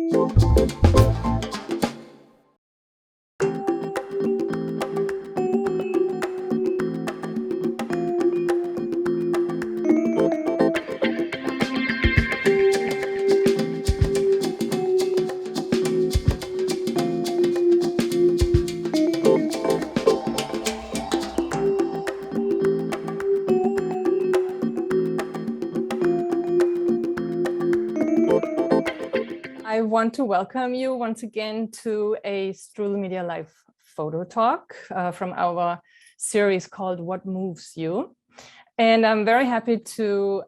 I want to welcome you once again to a StrudelmediaLive photo talk from our series called What Moves You? And I'm very happy to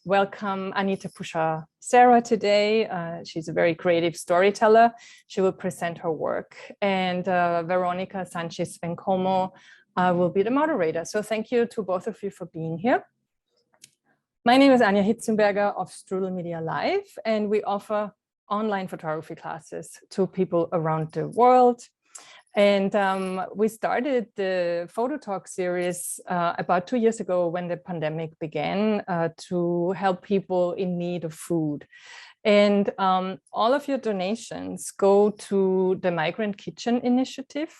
welcome Anita Pouchard Serra today. She's a very creative storyteller. She will present her work. And Verónica Sanchis Bencomo will be the moderator. So thank you to both of you for being here. My name is Anja Hitzenberger of StrudelmediaLive, and we offer online photography classes to people around the world. And we started the photo talk series about 2 years ago when the pandemic began to help people in need of food. And all of your donations go to the Migrant Kitchen Initiative,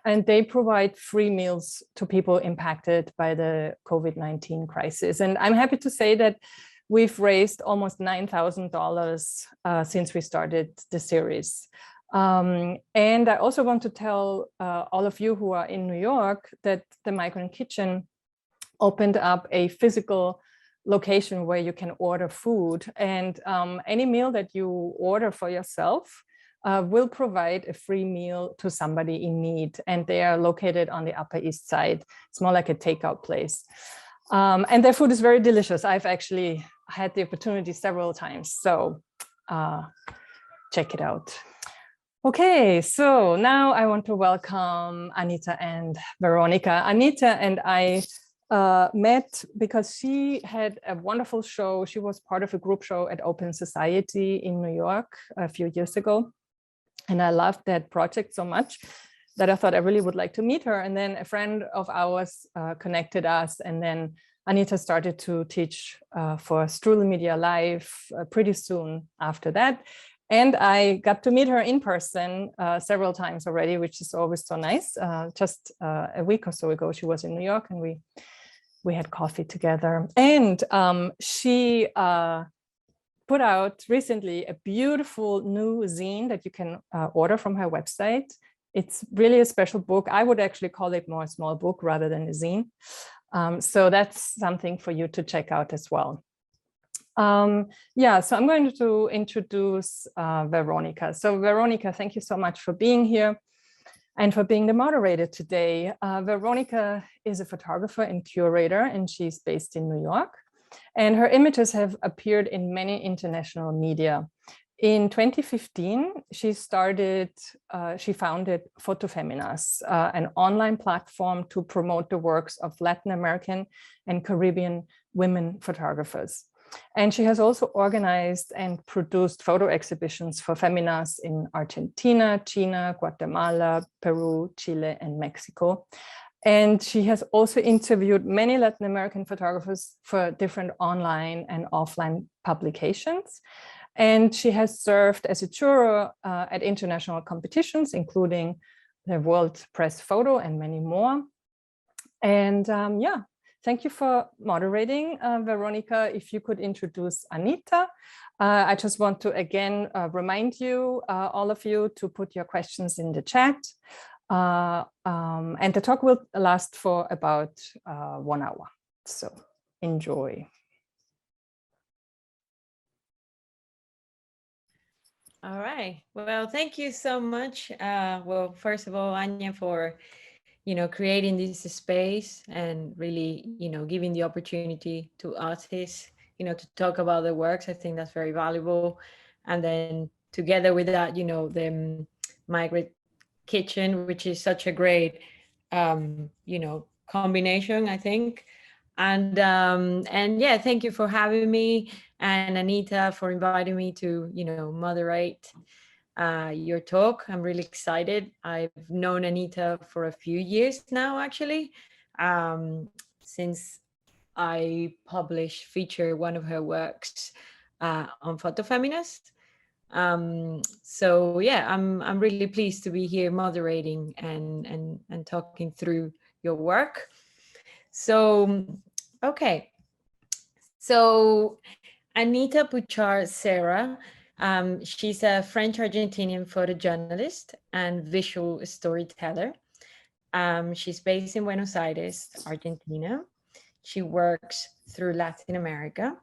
and they provide free meals to people impacted by the COVID-19 crisis. And I'm happy to say that we've raised almost $9,000 since we started the series. And I also want to tell all of you who are in New York that the Migrant Kitchen opened up a physical location where you can order food. And any meal that you order for yourself will provide a free meal to somebody in need. And they are located on the Upper East Side. It's more like a takeout place. And their food is very delicious. I've actually had the opportunity several times. So check it out. Okay, so now I want to welcome Anita and Verónica. Anita and I met because she had a wonderful show. She was part of a group show at Open Society in New York a few years ago. And I loved that project so much that I thought I really would like to meet her. And then a friend of ours connected us. And then Anita started to teach for StrudelmediaLive pretty soon after that. And I got to meet her in person several times already, which is always so nice. Just a week or so ago, she was in New York and we had coffee together. And she put out recently a beautiful new zine that you can order from her website. It's really a special book. I would actually call it more a small book rather than a zine. So that's something for you to check out as well. Yeah, so I'm going to introduce Verónica. So Verónica, thank you so much for being here and for being the moderator today. Verónica is a photographer and curator, and she's based in New York. And her images have appeared in many international media. In 2015, she founded Fotofeminas, an online platform to promote the works of Latin American and Caribbean women photographers. And she has also organized and produced photo exhibitions for feminas in Argentina, China, Guatemala, Peru, Chile, and Mexico. And she has also interviewed many Latin American photographers for different online and offline publications. And she has served as a juror at international competitions, including the World Press Photo and many more. And yeah, thank you for moderating, Verónica. If you could introduce Anita. I just want to again remind you, all of you, to put your questions in the chat. And the talk will last for about 1 hour. So enjoy. All right. Well, thank you so much. Well, first of all, Anja, for creating this space and really, giving the opportunity to artists, to talk about their works. I think that's very valuable. And then together with that, the Migrant Kitchen, which is such a great, combination, I think. And yeah, thank you for having me, and Anita for inviting me to, moderate your talk. I'm really excited. I've known Anita for a few years now, actually, since I featured one of her works on Fotofeminas. So yeah, I'm really pleased to be here moderating and talking through your work. So okay, so Anita Pouchard Serra, she's a French-Argentinian photojournalist and visual storyteller. She's based in Buenos Aires, Argentina. She works through Latin America.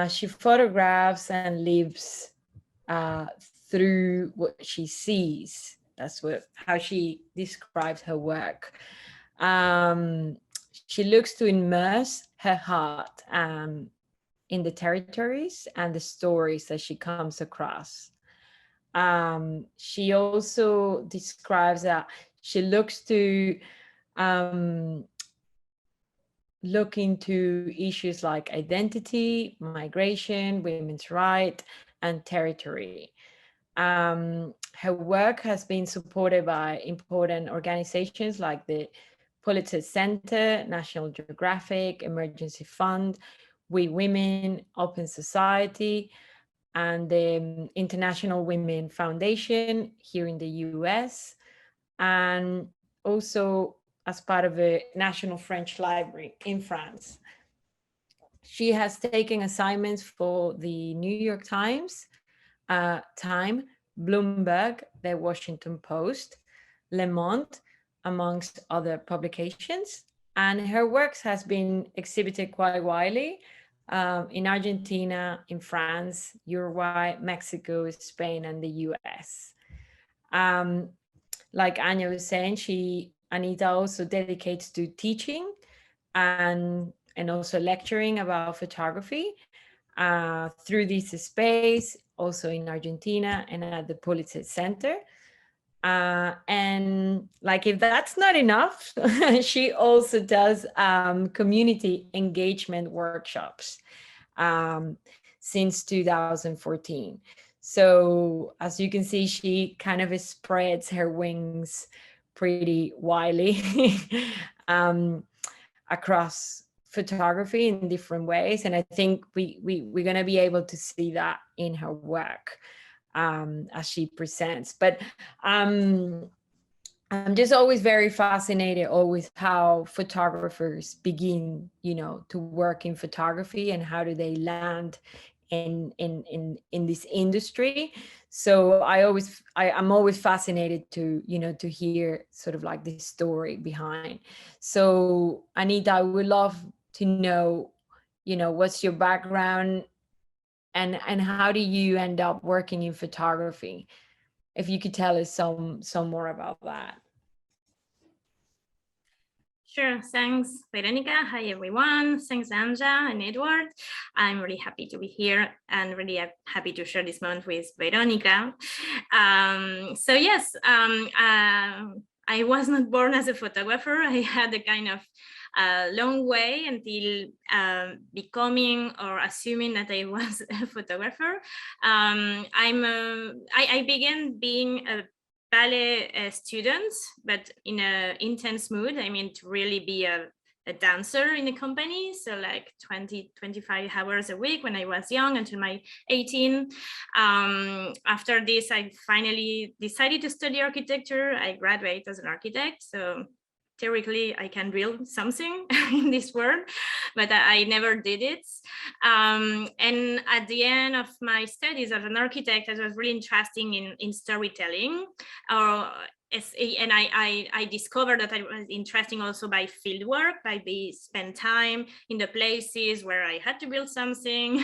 She photographs and lives through what she sees. That's how she describes her work. She looks to immerse her heart in the territories and the stories that she comes across. She also describes that she looks to look into issues like identity, migration, women's rights, and territory. Her work has been supported by important organizations like the Pulitzer Center, National Geographic, Emergency Fund, We Women, Open Society, and the International Women Foundation here in the US, and also as part of the National French Library in France. She has taken assignments for the New York Times, Time, Bloomberg, the Washington Post, Le Monde, amongst other publications. And her works has been exhibited quite widely in Argentina, in France, Uruguay, Mexico, Spain, and the US. Like Anya was saying, Anita also dedicates to teaching and also lecturing about photography through this space, also in Argentina and at the Pulitzer Center. And like, if that's not enough, she also does community engagement workshops since 2014. So as you can see, she kind of spreads her wings pretty widely across photography in different ways. And I think we're going to be able to see that in her work as she presents. But I'm just always very fascinated always how photographers begin, to work in photography and how do they land in this industry. So I'm always fascinated to to hear sort of like this story behind. So Anita, I would love to know what's your background and how do you end up working in photography? If you could tell us some more about that. Sure, thanks, Veronica. Hi, everyone. Thanks, Anja and Edward. I'm really happy to be here and really happy to share this moment with Veronica. So yes, I was not born as a photographer. I had a kind of long way until becoming or assuming that I was a photographer. I began being a ballet students, but in an intense mood. I mean, to really be a dancer in the company. So like 25 hours a week when I was young until my 18. After this, I finally decided to study architecture. I graduated as an architect. So theoretically, I can build something in this world, but I never did it. And at the end of my studies as an architect, I was really interested in storytelling. And I discovered that I was interested also by field work, spend time in the places where I had to build something.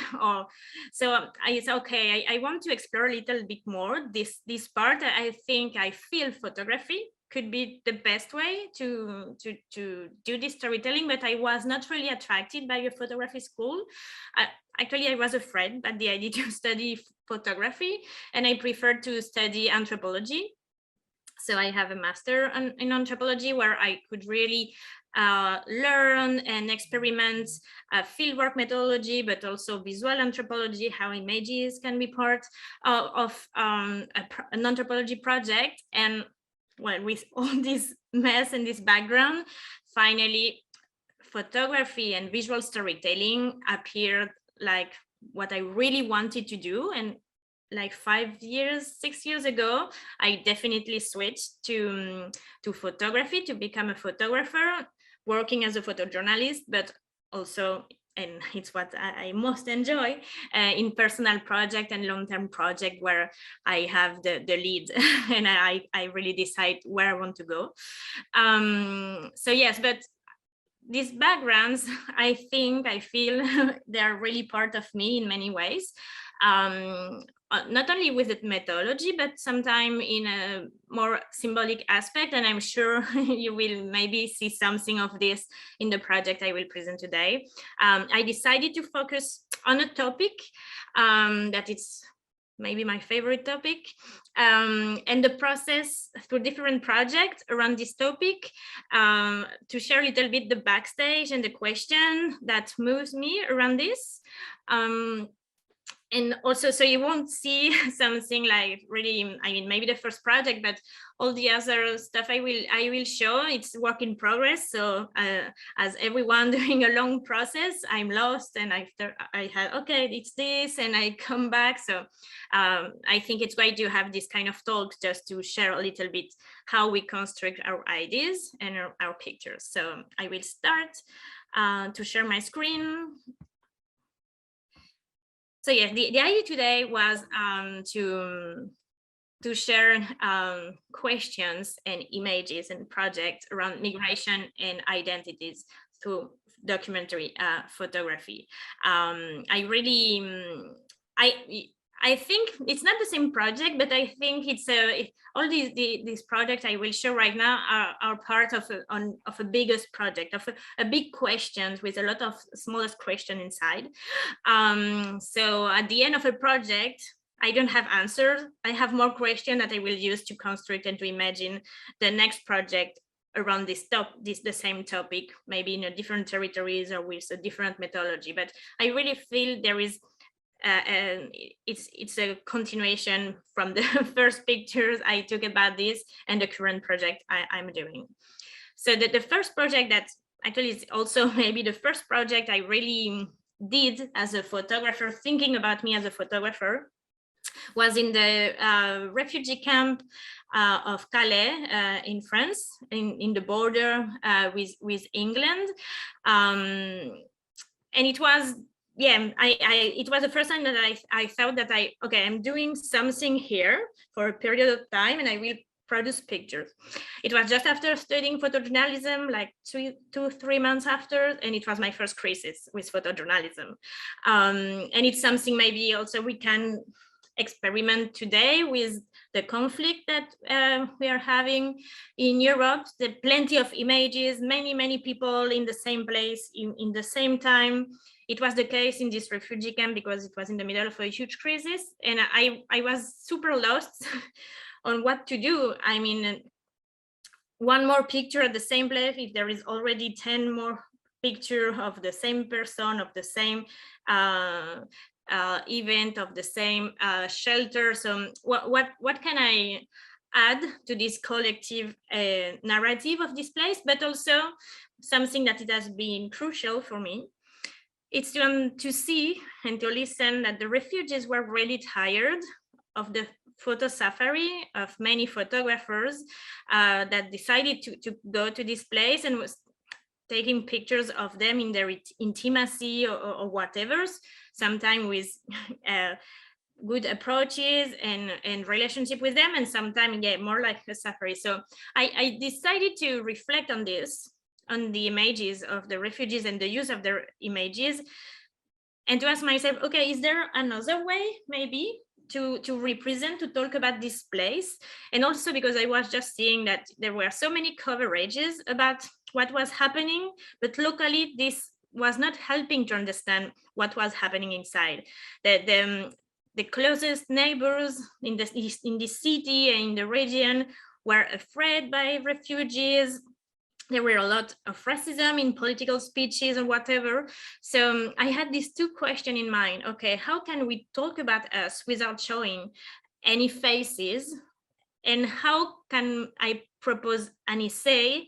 So I said, okay, I want to explore a little bit more this part. I think I feel photography could be the best way to do this storytelling, but I was not really attracted by a photography school. Actually, I was afraid at the idea to study photography, and I preferred to study anthropology. So I have a master in anthropology where I could really learn and experiment fieldwork methodology, but also visual anthropology, how images can be part of an anthropology project. And well, with all this mess and this background, finally, photography and visual storytelling appeared like what I really wanted to do. And like 6 years ago, I definitely switched to photography, to become a photographer, working as a photojournalist, but also, and it's what I most enjoy, in personal project and long-term project where I have the lead and I really decide where I want to go. So yes, but these backgrounds, I feel they're really part of me in many ways. Not only with the methodology, but sometimes in a more symbolic aspect. And I'm sure you will maybe see something of this in the project I will present today. I decided to focus on a topic that it's maybe my favorite topic, and the process through different projects around this topic, to share a little bit the backstage and the question that moves me around this. And also, so you won't see something like really, I mean, maybe the first project, but all the other stuff I will show, it's work in progress. So as everyone doing a long process, I'm lost, and after I had, okay, it's this, and I come back. So I think it's great to have this kind of talk just to share a little bit how we construct our ideas and our pictures. So I will start to share my screen. So yeah, the idea today was to share questions and images and projects around migration and identities through documentary photography. I think it's not the same project, but I think it's all these projects I will show right now are part of a biggest project, of a big questions with a lot of smallest question inside. So at the end of a project, I don't have answers. I have more questions that I will use to construct and to imagine the next project around the same topic, maybe in a different territories or with a different methodology. But I really feel there is and it's a continuation from the first pictures I took about this and the current project I'm doing. So the first project that actually is also maybe the first project I really did as a photographer, thinking about me as a photographer, was in the refugee camp of Calais in France, in the border with England. And it was, yeah, it was the first time that I thought that I'm doing something here for a period of time, and I will produce pictures. It was just after studying photojournalism, like 2-3 months after, and it was my first crisis with photojournalism. And it's something maybe also we can experiment today with the conflict that we are having in Europe. There are plenty of images, many people in the same place in the same time. It was the case in this refugee camp because it was in the middle of a huge crisis, and I was super lost on what to do. I mean, one more picture at the same place, if there is already 10 more pictures of the same person, of the same event, of the same shelter. So what can I add to this collective narrative of this place? But also something that it has been crucial for me, it's to see and to listen that the refugees were really tired of the photo safari of many photographers that decided to go to this place and was taking pictures of them in their intimacy or whatever, sometimes with good approaches and relationship with them, and sometimes more like a safari. So I decided to reflect on this, on the images of the refugees and the use of their images, and to ask myself, okay, is there another way maybe to represent, to talk about this place? And also because I was just seeing that there were so many coverages about what was happening, but locally this was not helping to understand what was happening inside. The closest neighbors in the city and in the region were afraid by refugees. There were a lot of racism in political speeches or whatever. So I had these two questions in mind. Okay, how can we talk about us without showing any faces? And how can I propose an essay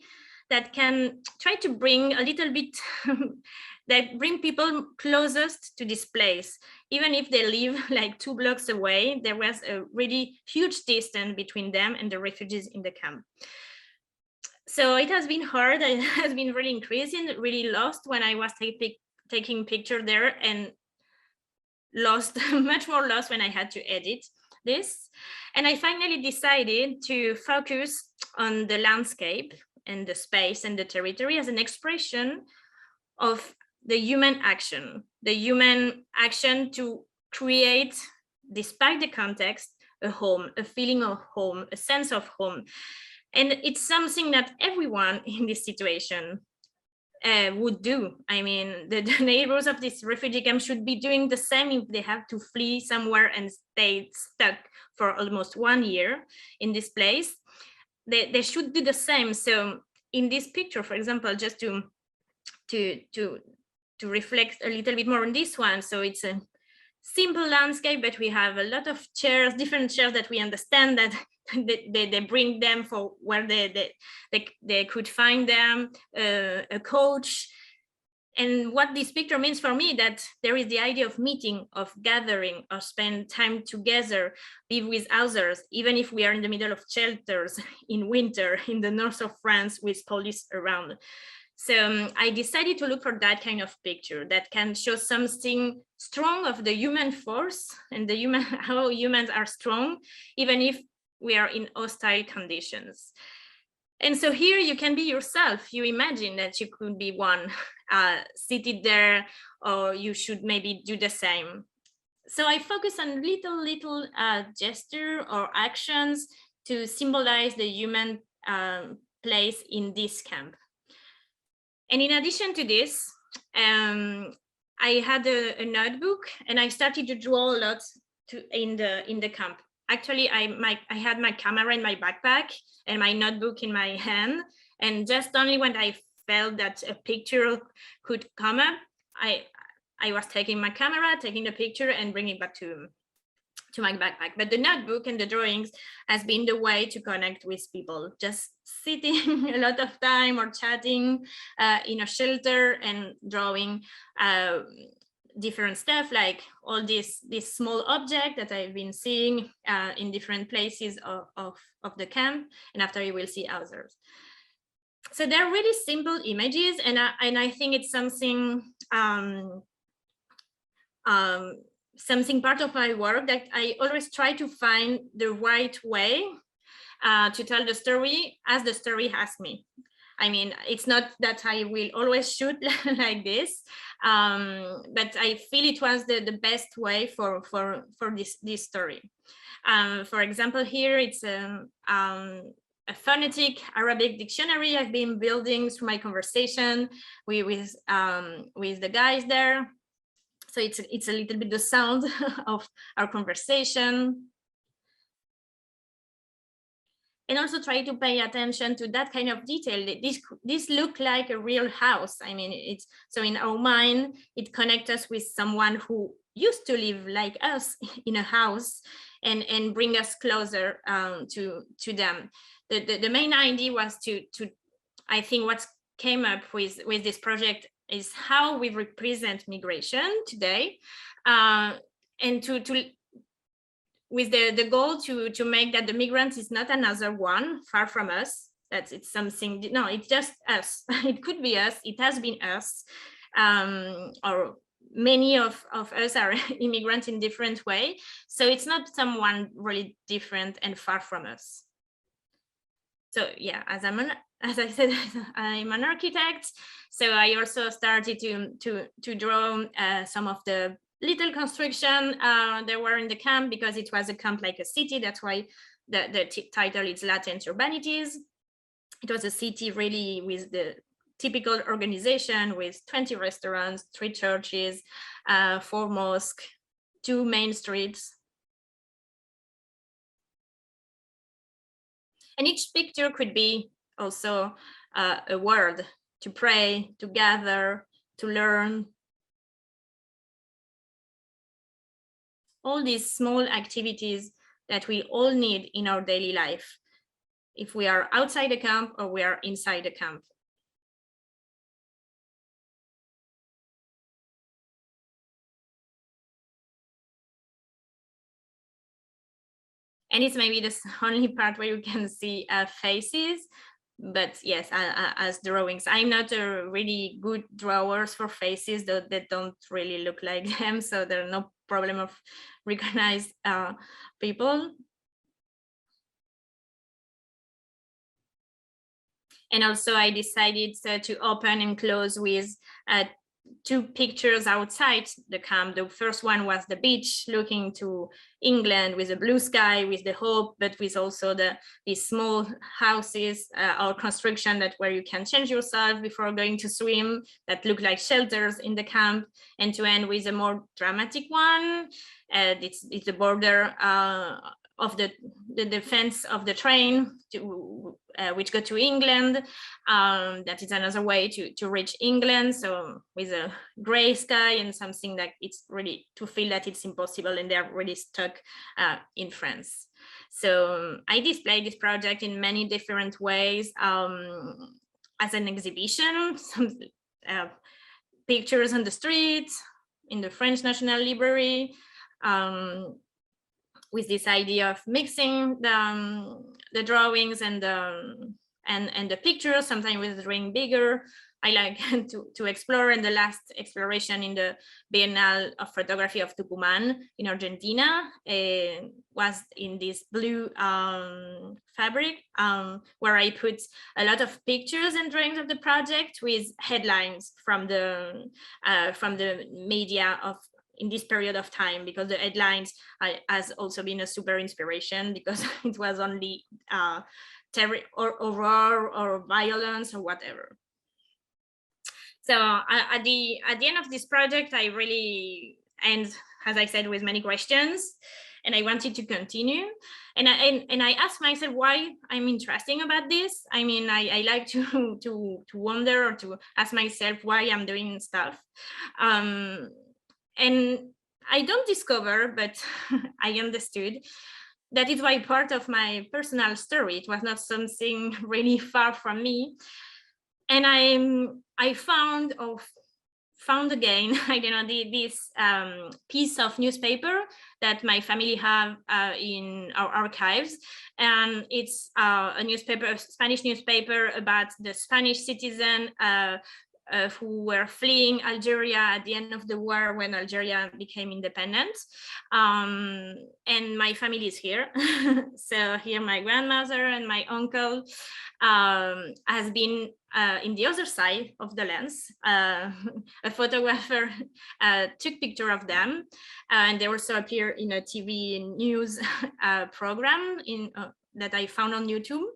that can try to bring a little bit that bring people closest to this place. Even if they live like 2 blocks away, there was a really huge distance between them and the refugees in the camp. So it has been hard. It has been really increasing, really lost when I was taking picture there, and lost, much more lost when I had to edit this. And I finally decided to focus on the landscape and the space and the territory as an expression of the human action to create, despite the context, a home, a feeling of home, a sense of home. And it's something that everyone in this situation would do. I mean, the neighbors of this refugee camp should be doing the same if they have to flee somewhere and stay stuck for almost 1 year in this place. They should do the same. So in this picture, for example, just to reflect a little bit more on this one. So it's a simple landscape, but we have a lot of chairs, different chairs that we understand that they bring them for where they could find them, a coach. And what this picture means for me, that there is the idea of meeting, of gathering, of spend time together, be with others, even if we are in the middle of shelters in winter in the north of France with police around. So I decided to look for that kind of picture that can show something strong of the human force and how humans are strong, even if we are in hostile conditions. And so here you can be yourself. You imagine that you could be one seated there, or you should maybe do the same. So I focus on little gesture or actions to symbolize the human place in this camp. And in addition to this, I had a notebook, and I started to draw a lot in the camp. Actually, I had my camera in my backpack and my notebook in my hand, and just only when I felt that a picture could come up, I was taking my camera, taking the picture, and bringing it back to my backpack. But the notebook and the drawings has been the way to connect with people, just sitting a lot of time or chatting in a shelter and drawing different stuff, like all this small object that I've been seeing in different places of the camp, and after you will see others. So they're really simple images, and I think it's something something part of my work that I always try to find the right way to tell the story as the story has me. I mean, it's not that I will always shoot like this, but I feel it was the best way for this story. For example, here it's a phonetic Arabic dictionary I've been building through my conversation with the guys there. So it's a little bit the sound of our conversation. And also try to pay attention to that kind of detail. This look like a real house. I mean, it's so in our mind, it connects us with someone who used to live like us in a house, and bring us closer to them. The main idea was to I think what came up with this project is how we represent migration today, and with the goal to make that the migrant is not another one far from us, that it's something, no, it's just us. It could be us, it has been us, or many of us are immigrants in different way. So it's not someone really different and far from us. So yeah, as I said, I'm an architect. So I also started to draw some of the little construction there were in the camp, because it was a camp like a city. That's why the title is Latent Urbanities. It was a city really with the typical organization with 20 restaurants, 3 churches, 4 mosques, 2 main streets. And each picture could be also a word to pray, to gather, to learn. All these small activities that we all need in our daily life, if we are outside the camp or we are inside the camp. And it's maybe the only part where you can see faces. But yes, as drawings, I'm not a really good drawers for faces, though they don't really look like them, so there's no problem of recognize people. And also I decided to open and close with 2 pictures outside the camp. The first one was the beach looking to England with a blue sky, with the hope, but with also these small houses or construction that where you can change yourself before going to swim, that look like shelters in the camp. And to end with a more dramatic one, it's the border of the fence of the train which go to England. That is another way to reach England. So with a gray sky and something that it's really to feel that it's impossible and they're really stuck in France. So I displayed this project in many different ways as an exhibition, some pictures on the street, in the French National Library, with this idea of mixing the drawings and the pictures, sometimes with drawing bigger. I like to explore, and the last exploration in the Biennale of Photography of Tucumán in Argentina was in this blue fabric, where I put a lot of pictures and drawings of the project with headlines from the media of in this period of time, because the headlines has also been a super inspiration, because it was only terror or horror or violence or whatever. So at the end of this project, I really end, as I said, with many questions, and I wanted to continue. And I asked myself why I'm interested about this. I mean, I like to wonder or to ask myself why I'm doing stuff. And I don't discover, but I understood that it was part of my personal story. It was not something really far from me. And I found again, I don't know, this piece of newspaper that my family have in our archives. And it's a newspaper, a Spanish newspaper about the Spanish citizen who were fleeing Algeria at the end of the war when Algeria became independent. And my family is here. So here my grandmother and my uncle has been in the other side of the lens. A photographer took picture of them, and they also appear in a TV news program that I found on YouTube.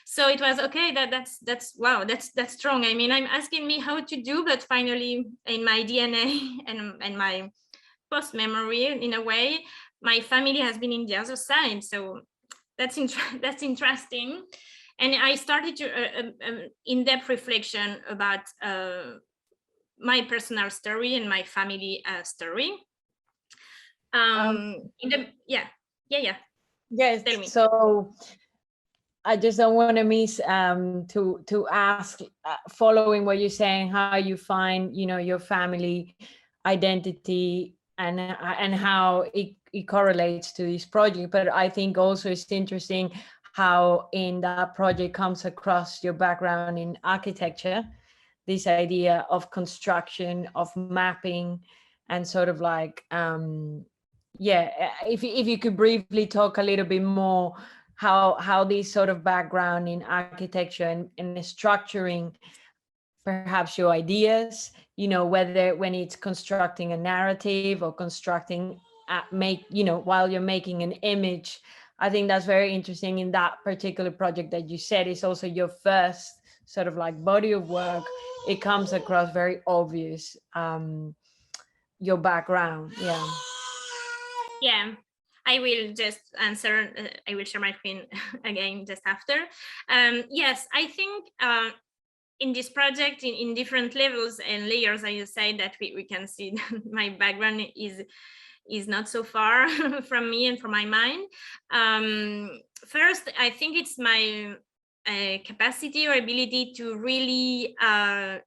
So it was okay. That's wow. That's strong. I mean, I'm asking me how to do, but finally, in my DNA and my post memory, in a way, my family has been in the other side. So that's interesting. And I started to in-depth reflection about my personal story and my family story. Yes. Tell me. So I just don't want to miss to ask, following what you're saying, how you find, your family identity and how it correlates to this project. But I think also it's interesting how in that project comes across your background in architecture, this idea of construction, of mapping, and sort of like, if you could briefly talk a little bit more how this sort of background in architecture and structuring perhaps your ideas, whether when it's constructing a narrative or constructing while you're making an image. I think that's very interesting in that particular project that you said is also your first sort of like body of work. It comes across very obvious, your background. Yeah, I will just answer. I will share my screen again just after. Yes, I think in this project, in different levels and layers, I say that we can see my background is not so far from me and from my mind. First, I think it's my capacity or ability to really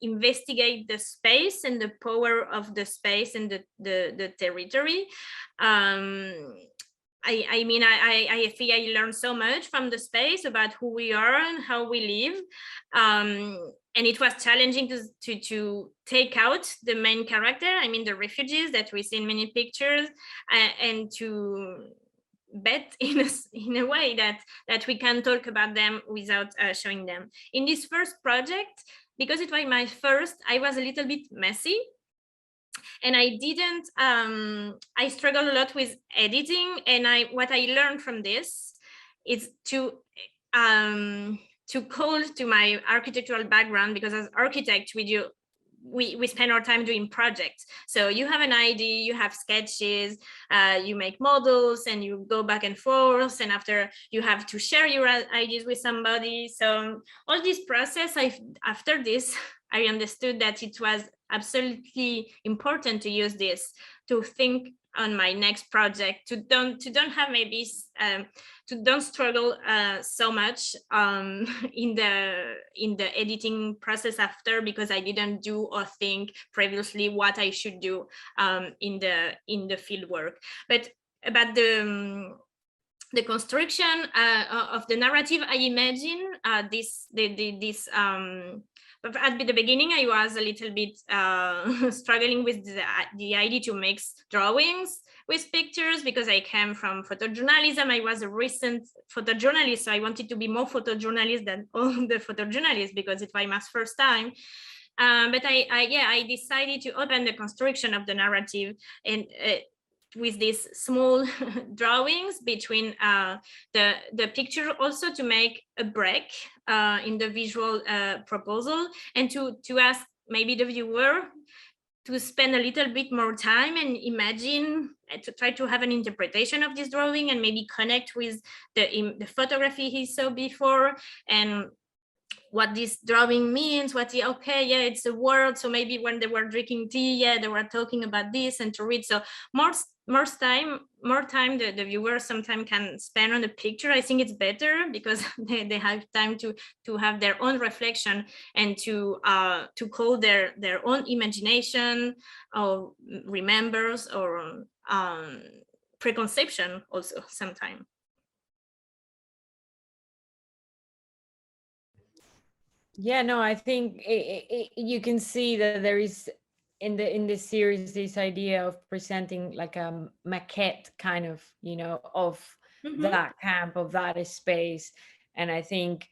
investigate the space and the power of the space and the territory. I mean, I think I learned so much from the space about who we are and how we live. And it was challenging to take out the main character, I mean, the refugees that we see in many pictures, and to bet in a way that we can talk about them without showing them. In this first project, because it was my first, I was a little bit messy. And I didn't, I struggled a lot with editing. And what I learned from this is to call to my architectural background, because as architects, we spend our time doing projects. So you have an idea, you have sketches, you make models, and you go back and forth. And after, you have to share your ideas with somebody. So all this process, after this, I understood that it was absolutely important to use this to think on my next project, to don't have maybe to don't struggle so much in the editing process after, because I didn't do or think previously what I should do in the field work. But about the construction of the narrative, I imagine but at the beginning, I was a little bit struggling with the idea to mix drawings with pictures, because I came from photojournalism. I was a recent photojournalist, so I wanted to be more photojournalist than all the photojournalists, because it was my first time. But I decided to open the construction of the narrative, and with these small drawings between the picture, also to make a break in the visual proposal, and to ask maybe the viewer to spend a little bit more time and imagine, to try to have an interpretation of this drawing, and maybe connect with the photography he saw before, and what this drawing means, it's a word, so maybe when they were drinking tea, they were talking about this, and to read. So more time the viewer sometimes can spend on the picture. I think it's better, because they have time to have their own reflection, and to call their own imagination, or remembers, or preconception also sometimes. Yeah, no, I think you can see that there is in this series this idea of presenting like a maquette kind of, of that camp, of that space. And I think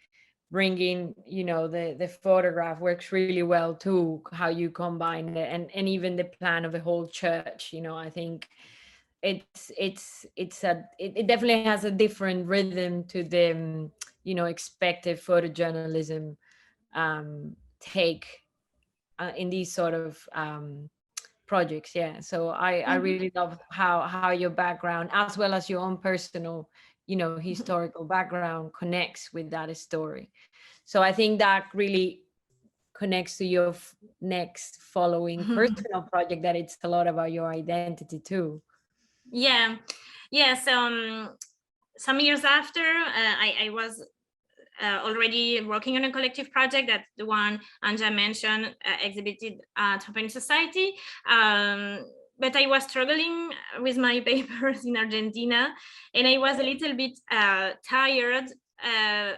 bringing, the photograph works really well too, how you combine it, and even the plan of the whole church. I think it definitely has a different rhythm to the expected photojournalism take in these sort of projects. So I really love how your background, as well as your own personal historical background, connects with that story. So I think that really connects to your next following personal project, that it's a lot about your identity too. So some years after, I was already working on a collective project, that the one Anja mentioned, exhibited at Open Society. But I was struggling with my papers in Argentina, and I was a little bit tired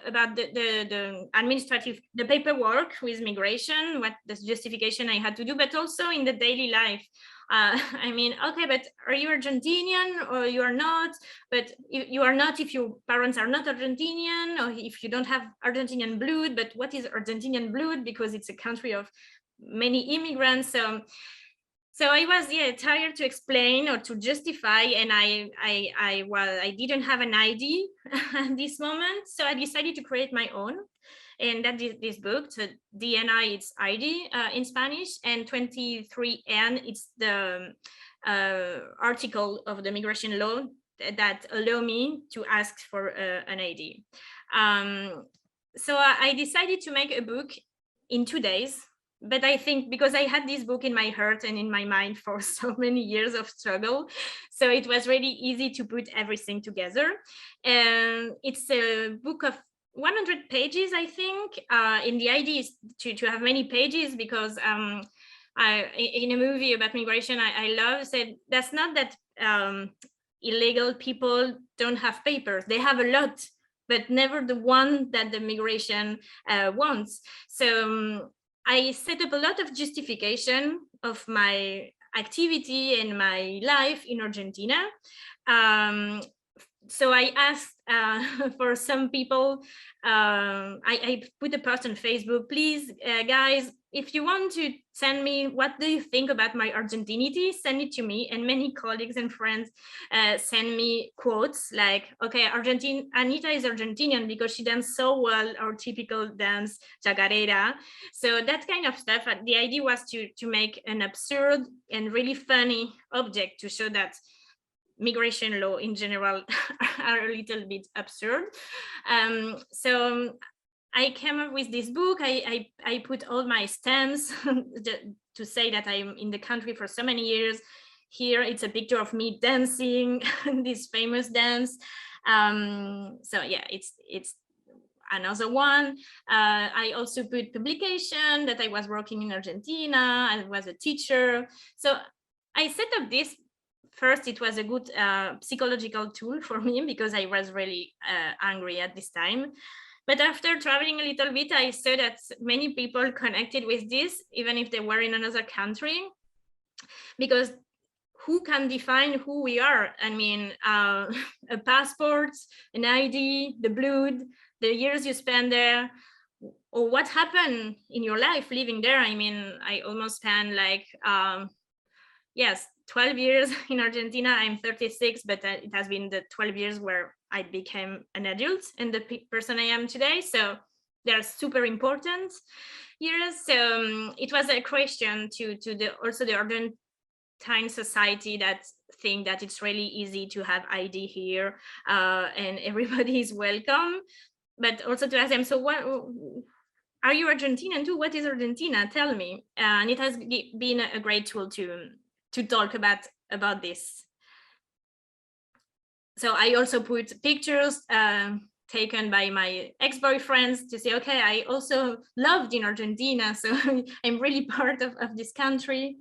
about the administrative, the paperwork with migration, what the justification I had to do, but also in the daily life. I mean, okay, but are you Argentinian or you are not? But you are not if your parents are not Argentinian, or if you don't have Argentinian blood. But what is Argentinian blood? Because it's a country of many immigrants. So I was tired to explain or to justify, and I didn't have an ID at this moment. So I decided to create my own. And that is this book. So DNI, it's ID in Spanish, and 23N, it's the article of the migration law that allow me to ask for an ID. So I decided to make a book in 2 days. But I think because I had this book in my heart and in my mind for so many years of struggle, so it was really easy to put everything together. And it's a book of 100 pages, I think. And the idea is to have many pages, because in a movie about migration I love said that's not that illegal people don't have papers. They have a lot, but never the one that the migration wants. So I set up a lot of justification of my activity and my life in Argentina. So I asked for some people, I put a post on Facebook, please, guys, if you want to send me, what do you think about my Argentinity? Send it to me. And many colleagues and friends send me quotes like, okay, Anita is Argentinian because she danced so well our typical dance, chacarera. So that kind of stuff. The idea was to make an absurd and really funny object to show that migration law in general are a little bit absurd. So I came up with this book. I put all my stamps to say that I'm in the country for so many years. Here it's a picture of me dancing this famous dance. So yeah, it's another one. I also put publication that I was working in Argentina. I was a teacher. So I set up this. First, it was a good psychological tool for me because I was really angry at this time. But after traveling a little bit, I saw that many people connected with this, even if they were in another country, because who can define who we are? I mean, a passport, an ID, the blood, the years you spend there, or what happened in your life living there. I mean, I almost spent like, 12 years in Argentina. I'm 36, but it has been the 12 years where I became an adult and the person I am today. So they're super important years. So it was a question to also the Argentine society that think that it's really easy to have ID here and everybody is welcome. But also to ask them, so what, are you Argentinian too? What is Argentina? Tell me. And it has been a great tool to talk about this. So I also put pictures taken by my ex-boyfriends to say, okay, I also loved in Argentina, so I'm really part of this country.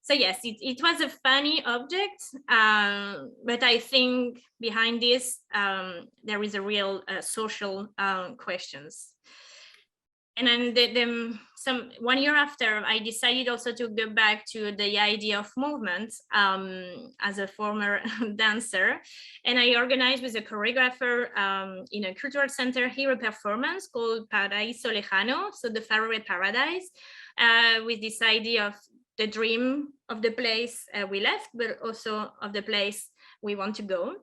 So yes, it was a funny object, but I think behind this, there is a real social questions. And then 1 year after, I decided also to go back to the idea of movement as a former dancer. And I organized with a choreographer in a cultural center here a performance called Paraíso Lejano, so the faraway paradise, with this idea of the dream of the place we left, but also of the place we want to go.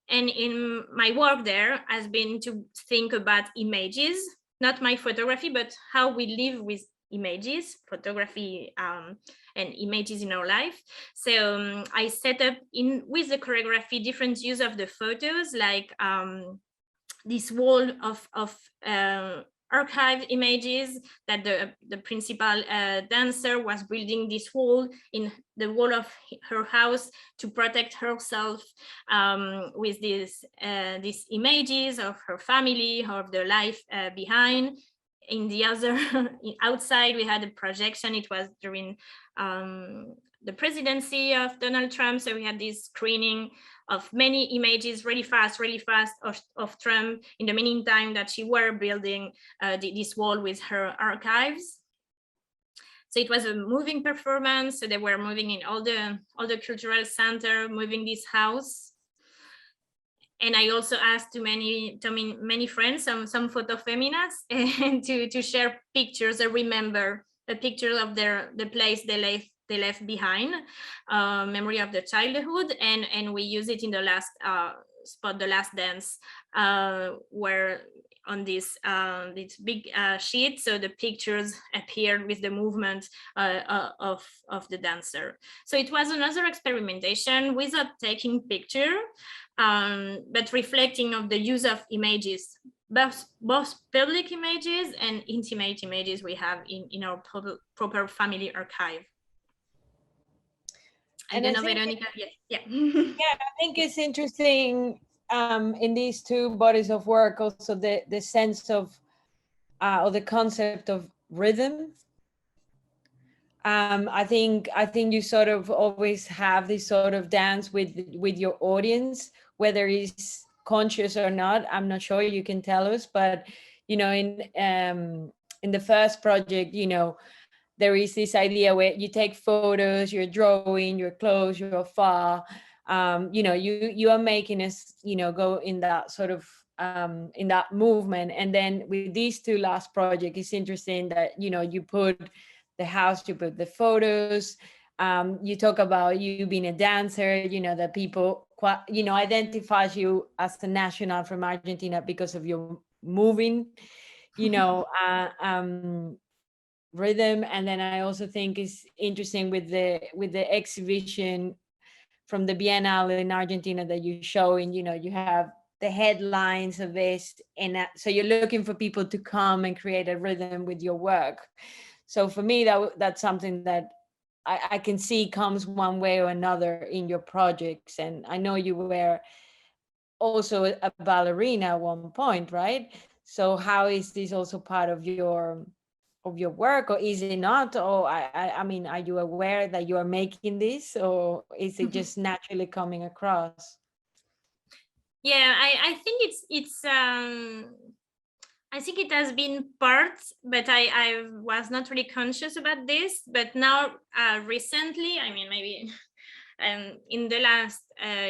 And in my work there has been to think about images, not my photography, but how we live with images, photography and images in our life. So I set up with the choreography different use of the photos, like this wall of archived images that the principal dancer was building this wall in the wall of her house to protect herself with these images of her family, of the life behind. In the other, outside, we had a projection. It was during the presidency of Donald Trump. So we had this screening of many images really fast of Trump in the meantime that she were building this wall with her archives. So it was a moving performance. So they were moving in all the cultural center, moving this house. And I also asked many friends, some photo feminists, and to share pictures or remember a picture of the place they left behind, memory of the childhood, and we use it in the last spot, the last dance, where on this big sheet, so the pictures appeared with the movement of the dancer. So it was another experimentation without taking picture, but reflecting of the use of images, both public images and intimate images we have in our proper family archive. I don't know, Veronica. Yeah. I think it's interesting in these two bodies of work, also the sense of or the concept of rhythm. I think you sort of always have this sort of dance with your audience, whether it's conscious or not. I'm not sure, you can tell us, but you know, in the first project, you know, there is this idea where you take photos, you're drawing, you're close, you're far. You know, you are making us, you know, go in that sort of in that movement. And then with these two last projects, it's interesting that, you know, you put the house, you put the photos, you talk about you being a dancer, you know, that people, you know, identifies you as a national from Argentina because of your moving, you know, rhythm. And then I also think it's interesting with the exhibition from the Biennale in Argentina that you're showing, you know, you have the headlines of this, and so you're looking for people to come and create a rhythm with your work. So for me, that's something that I can see comes one way or another in your projects. And I know you were also a ballerina at one point, right? So how is this also part of your work, or is it not? Or I mean, are you aware that you are making this, or is it just naturally coming across? Yeah, I think I think it has been part, but I was not really conscious about this. But now, recently, I mean, maybe in the last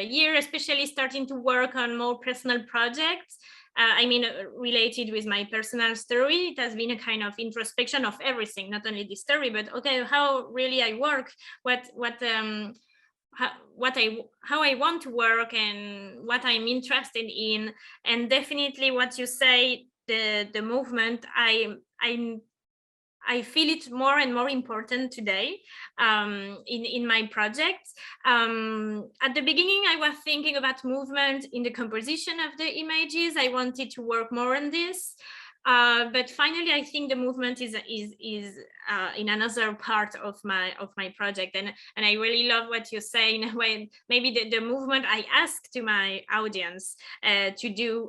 year, especially starting to work on more personal projects, I mean, related with my personal story, it has been a kind of introspection of everything, not only the story, but okay, how really I work, how I want to work and what I'm interested in. And definitely what you say, the movement, I feel it more and more important today in my projects. At the beginning, I was thinking about movement in the composition of the images. I wanted to work more on this. But finally, I think the movement is in another part of my project, and I really love what you say in a way. Maybe the movement I ask to my audience to do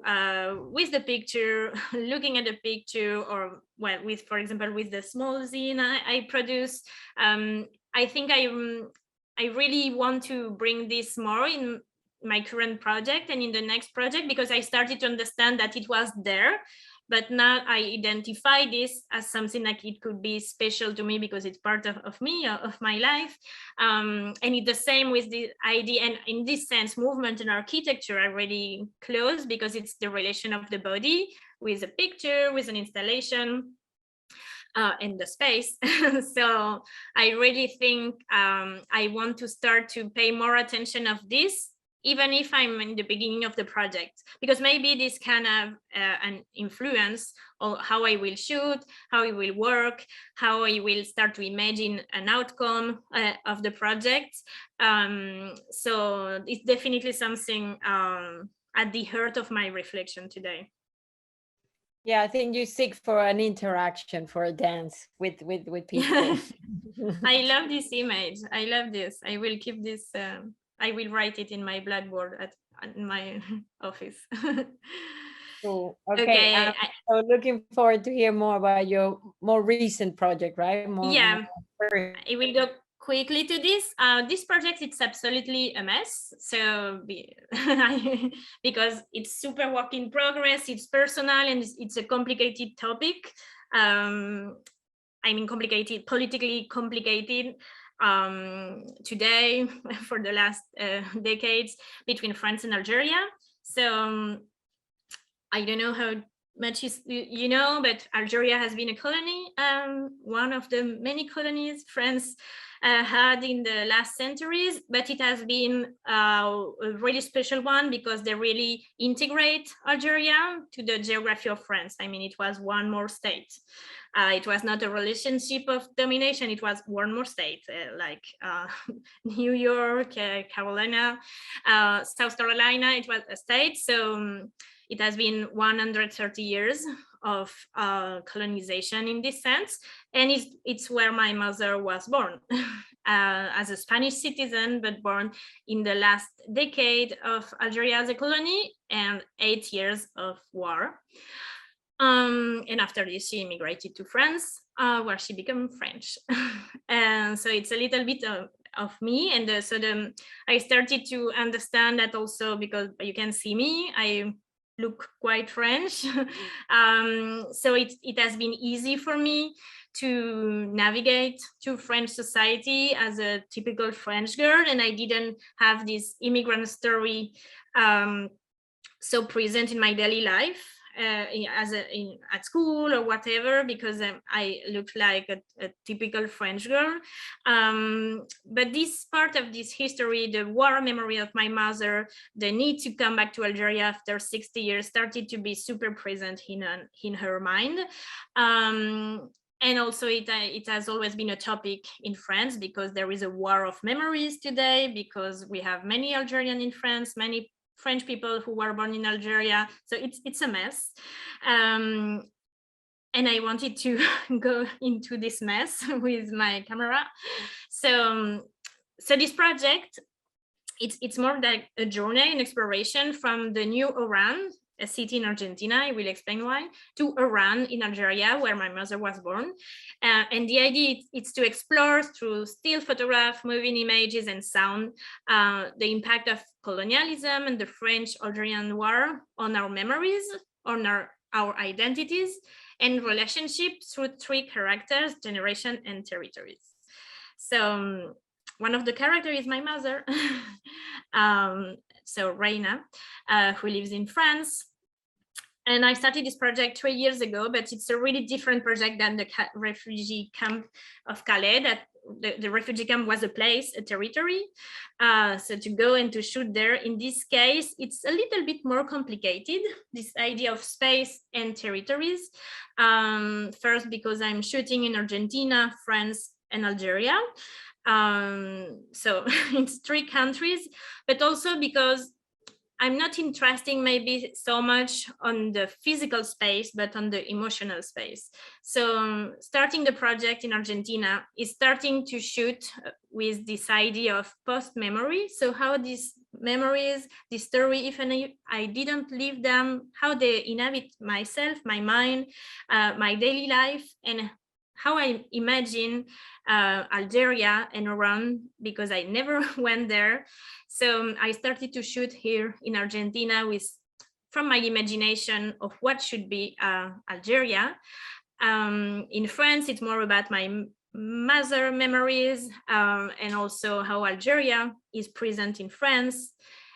with the picture, looking at the picture, or well, with, for example, with the small zine I produce. I think I really want to bring this more in my current project and in the next project, because I started to understand that it was there. But now I identify this as something like it could be special to me because it's part of me, of my life. And it's the same with the idea. And in this sense, movement and architecture are really close, because it's the relation of the body with a picture, with an installation, and the space. So I really think I want to start to pay more attention of this, even if I'm in the beginning of the project, because maybe this can have an influence on how I will shoot, how it will work, how I will start to imagine an outcome of the project. So it's definitely something at the heart of my reflection today. Yeah, I think you seek for an interaction, for a dance with people. I love this image. I love this. I will keep this. I will write it in my blackboard at my office. Cool. Okay. So looking forward to hear more about your more recent project, right? Yeah, I will go quickly to this. This project, it's absolutely a mess. So because it's super work in progress, it's personal, and it's a complicated topic. I mean, complicated, politically complicated today for the last decades between France and Algeria. So I don't know how much you know, but Algeria has been a colony, one of the many colonies France had in the last centuries, but it has been a really special one because they really integrate Algeria to the geography of France. I mean, it was one more state. It was not a relationship of domination, it was one more state, like New York, Carolina, South Carolina, it was a state. So it has been 130 years of colonization in this sense. And it's where my mother was born as a Spanish citizen, but born in the last decade of Algeria as a colony and 8 years of war. And after this, she immigrated to France. where she became French. And so it's a little bit of me. And I started to understand that also because you can see me, I look quite French. So it has been easy for me to navigate to French society as a typical French girl. And I didn't have this immigrant story so present in my daily life. At school or whatever, because I look like a typical French girl. But this part of this history, the war memory of my mother, the need to come back to Algeria after 60 years started to be super present in her mind. And also it has always been a topic in France because there is a war of memories today, because we have many Algerians in France, many French people who were born in Algeria. So it's a mess. And I wanted to go into this mess with my camera. So this project, it's more like a journey and exploration from the new Oran, a city in Argentina, I will explain why, to Oran in Algeria, where my mother was born. And the idea is to explore through still photograph, moving images and sound, the impact of colonialism and the French-Algerian War on our memories, on our identities, and relationships through three characters: generation and territories. So one of the characters is my mother, so Reina, who lives in France. And I started this project 3 years ago, but it's a really different project than the refugee camp of Calais. That the refugee camp was a place, a territory. So to go and to shoot there, in this case, it's a little bit more complicated, this idea of space and territories. First, because I'm shooting in Argentina, France, and Algeria. So it's 3 countries, but also because I'm not interested maybe so much on the physical space, but on the emotional space. So starting the project in Argentina is starting to shoot with this idea of post-memory. So how these memories, this story, even if I didn't live them, how they inhabit myself, my mind, my daily life, and how I imagine Algeria and Oran, because I never went there. So I started to shoot here in Argentina from my imagination of what should be Algeria. In France, it's more about my mother memories and also how Algeria is present in France.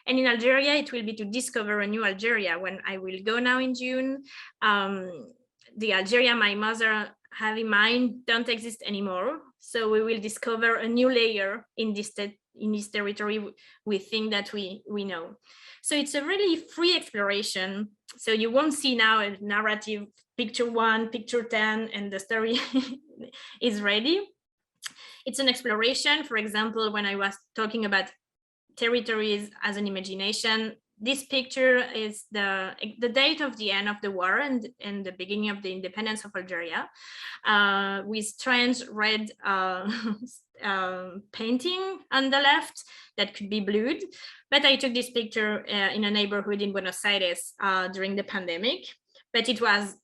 And in Algeria, it will be to discover a new Algeria. When I will go now in June, the Algeria my mother have in mind don't exist anymore. So we will discover a new layer in this territory we think that we know. So it's a really free exploration. So you won't see now a narrative, picture 1, picture 10, and the story is ready. It's an exploration. For example, when I was talking about territories as an imagination, this picture is the date of the end of the war and the beginning of the independence of Algeria, with strange red painting on the left that could be blued. But I took this picture in a neighborhood in Buenos Aires during the pandemic. But it was,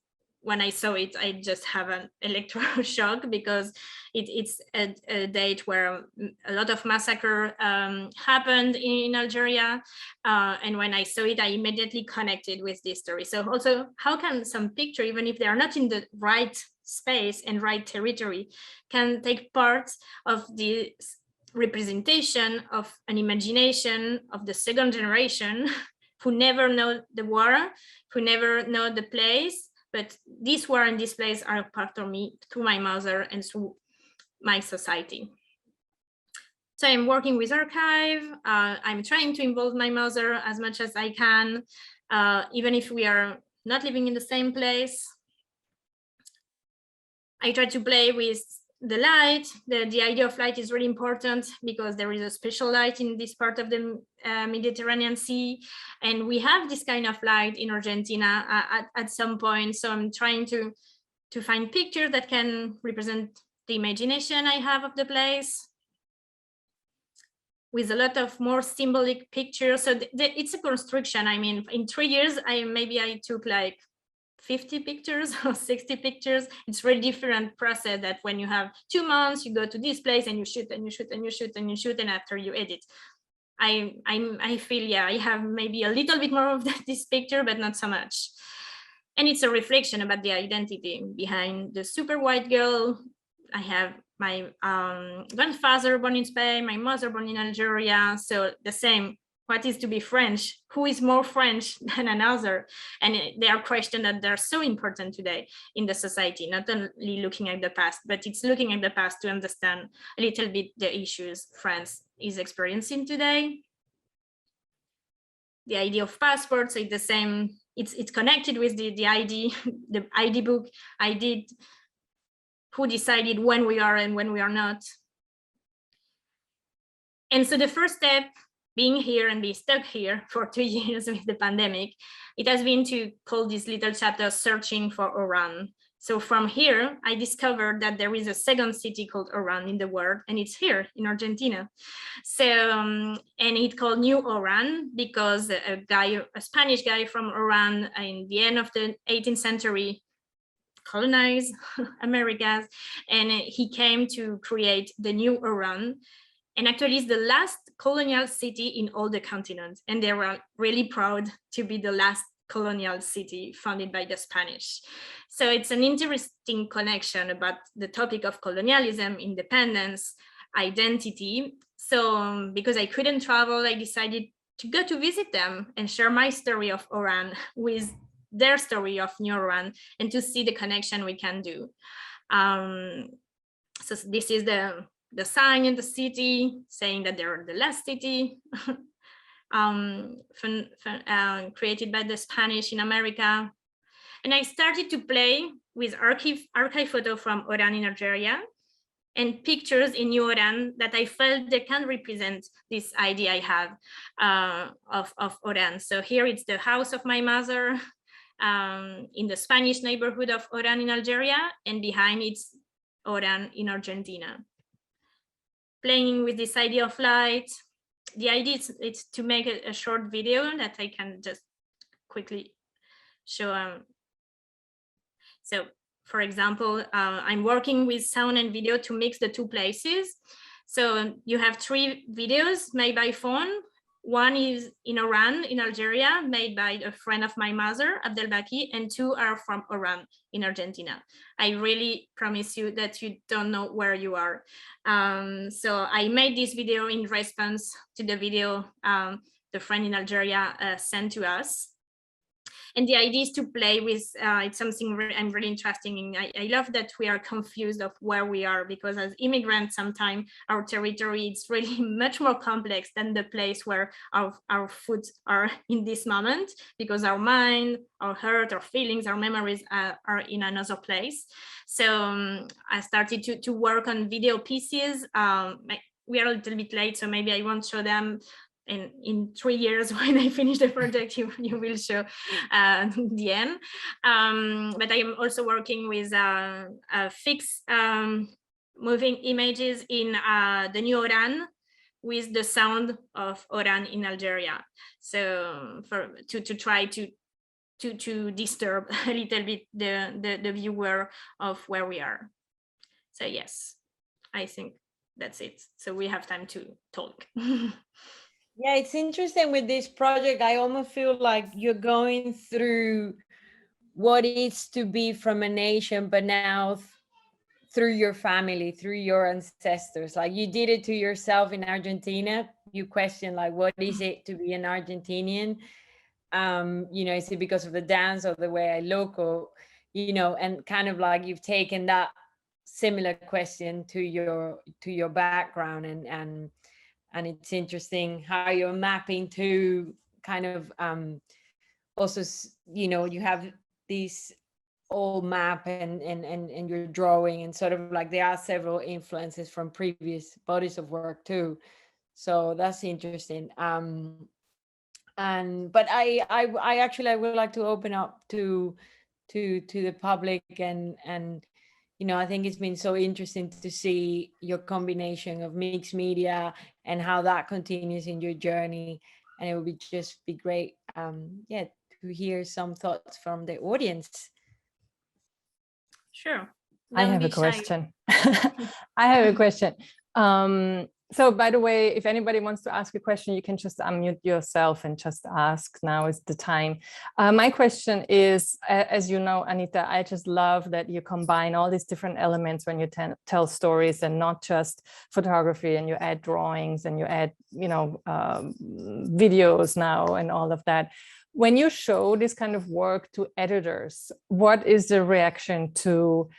when I saw it, I just have an electroshock because it's a date where a lot of massacre happened in Algeria. And when I saw it, I immediately connected with this story. So also, how can some picture, even if they are not in the right space and right territory, can take part of the representation of an imagination of the second generation who never know the war, who never know the place, but this war and this place are a part of me through my mother and through my society. So I'm working with archive. I'm trying to involve my mother as much as I can, even if we are not living in the same place. I try to play with the light. The idea of light is really important because there is a special light in this part of the Mediterranean Sea. And we have this kind of light in Argentina at some point. So I'm trying to find pictures that can represent the imagination I have of the place, with a lot of more symbolic pictures. So it's a construction. I mean, in 3 years, I took like 50 pictures or 60 pictures. It's really different process that when you have 2 months, you go to this place and you shoot and you shoot and you shoot and you shoot, and after you edit. I feel, yeah, I have maybe a little bit more of this picture, but not so much. And it's a reflection about the identity behind the super white girl. I have my grandfather born in Spain, my mother born in Algeria. So the same, what is to be French? Who is more French than another? And they are questions that are so important today in the society, not only looking at the past, but it's looking at the past to understand a little bit the issues France is experiencing today. The idea of passports is the same. It's connected with the ID, the ID book I did. Who decided when we are and when we are not? And so the first step, being here and be stuck here for 2 years with the pandemic, it has been to call this little chapter Searching for Oran. So from here, I discovered that there is a second city called Oran in the world, and it's here in Argentina. So, and it's called New Oran because a Spanish guy from Oran in the end of the 18th century colonized Americas, and he came to create the New Oran. And actually it's the last colonial city in all the continent. And they were really proud to be the last colonial city founded by the Spanish. So it's an interesting connection about the topic of colonialism, independence, identity. So because I couldn't travel, I decided to go to visit them and share my story of Oran with their story of New Oran and to see the connection we can do. So this is the sign in the city saying that they're the last city created by the Spanish in America. And I started to play with archive photo from Oran in Algeria and pictures in New Oran that I felt they can represent this idea I have of Oran. So here it's the house of my mother in the Spanish neighborhood of Oran in Algeria, and behind it's Oran in Argentina. Playing with this idea of light. The idea is to make a short video that I can just quickly show. So for example, I'm working with sound and video to mix the two places. So you have 3 videos made by phone. One is in Oran in Algeria, made by a friend of my mother, Abdelbaki, and 2 are from Oran in Argentina. I really promise you that you don't know where you are. So I made this video in response to the video the friend in Algeria sent to us. And the idea is to play with, it's something I'm really interested in. I love that we are confused of where we are, because as immigrants, sometimes our territory is really much more complex than the place where our foot are in this moment, because our mind, our heart, our feelings, our memories are in another place. So I started to work on video pieces. We are a little bit late, so maybe I won't show them. In 3 years, when I finish the project, you will show the end. But I am also working with fixed moving images in the New Oran with the sound of Oran in Algeria. So to try to disturb a little bit the viewer of where we are. So yes, I think that's it. So we have time to talk. Yeah, it's interesting with this project. I almost feel like you're going through what is to be from a nation, but now through your family, through your ancestors. Like you did it to yourself in Argentina. You question like, what is it to be an Argentinian? Is it because of the dance or the way I look, or, and kind of like you've taken that similar question to your background, and it's interesting how you're mapping to kind of also, you have these old map and you're drawing, and sort of like there are several influences from previous bodies of work too. So that's interesting. But I actually would like to open up to the public, and I think it's been so interesting to see your combination of mixed media and how that continues in your journey. And it would just be great, to hear some thoughts from the audience. Sure. I have a question. I have a question. So by the way, if anybody wants to ask a question, you can just unmute yourself and just ask. Now is the time. My question is, as you know, Anita, I just love that you combine all these different elements when you tell stories, and not just photography, and you add drawings and you add, videos now and all of that. When you show this kind of work to editors, what is the reaction to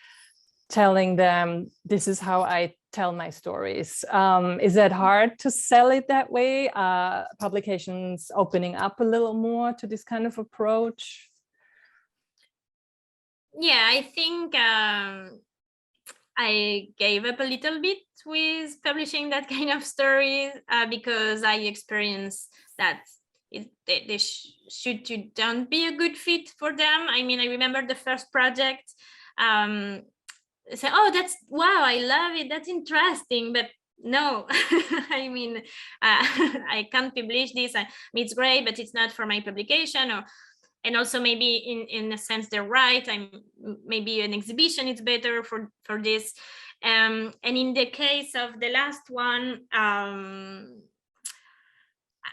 telling them, this is how I tell my stories? Is that hard to sell it that way? Publications opening up a little more to this kind of approach? Yeah, I think I gave up a little bit with publishing that kind of stories because I experienced that they don't be a good fit for them. I mean, I remember the first project. Say, oh, wow, I love it, that's interesting, but no. I mean, I can't publish this. I mean, it's great, but it's not for my publication. And also maybe in a sense they're right. Maybe an exhibition is better for this. And in the case of the last one,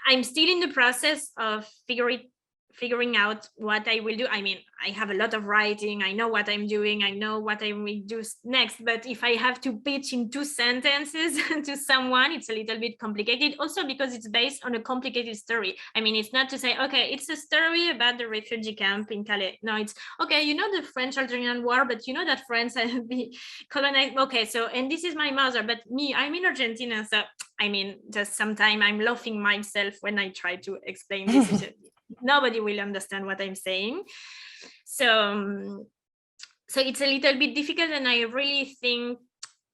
I'm still in the process of figuring out what I will do. I mean, I have a lot of writing. I know what I'm doing. I know what I will do next. But if I have to pitch in 2 sentences to someone, it's a little bit complicated. Also because it's based on a complicated story. I mean, it's not to say, okay, it's a story about the refugee camp in Calais. No, it's, okay, you know the French-Argentine war, but you know that France have been colonized. Okay, so, and this is my mother, but me, I'm in Argentina. So, I mean, just sometimes I'm laughing myself when I try to explain this. Nobody will understand what I'm saying. So it's a little bit difficult, and I really think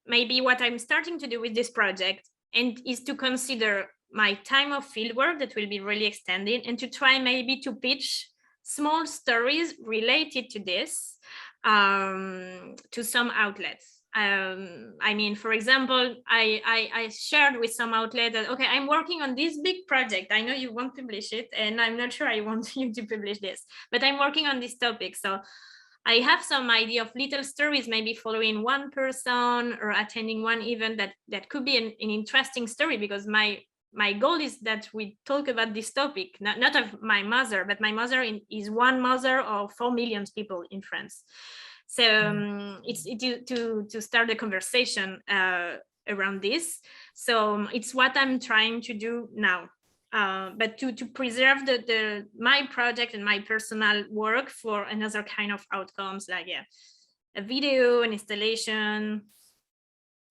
maybe what I'm starting to do with this project is to consider my time of fieldwork that will be really extended, and to try maybe to pitch small stories related to this to some outlets. I mean, for example, I shared with some outlet that, okay, I'm working on this big project. I know you won't publish it, and I'm not sure I want you to publish this, but I'm working on this topic. So I have some idea of little stories, maybe following one person or attending one event that could be an interesting story, because my goal is that we talk about this topic, not of my mother, but my mother is one mother of 4 million people in France. So it's to start a conversation around this. So it's what I'm trying to do now, but to preserve my project and my personal work for another kind of outcomes, like a video, an installation.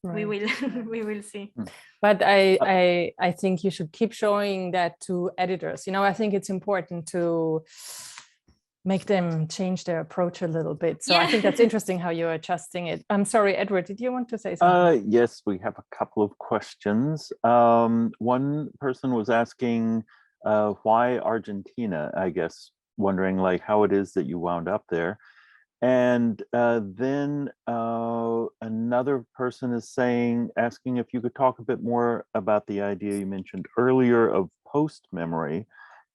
Right. We will see. But I think you should keep showing that to editors. I think it's important to make them change their approach a little bit. So yeah. I think that's interesting how you're adjusting it. I'm sorry, Edward, did you want to say something? Yes, we have a couple of questions. One person was asking why Argentina, I guess, wondering like how it is that you wound up there. And then another person is asking if you could talk a bit more about the idea you mentioned earlier of post-memory,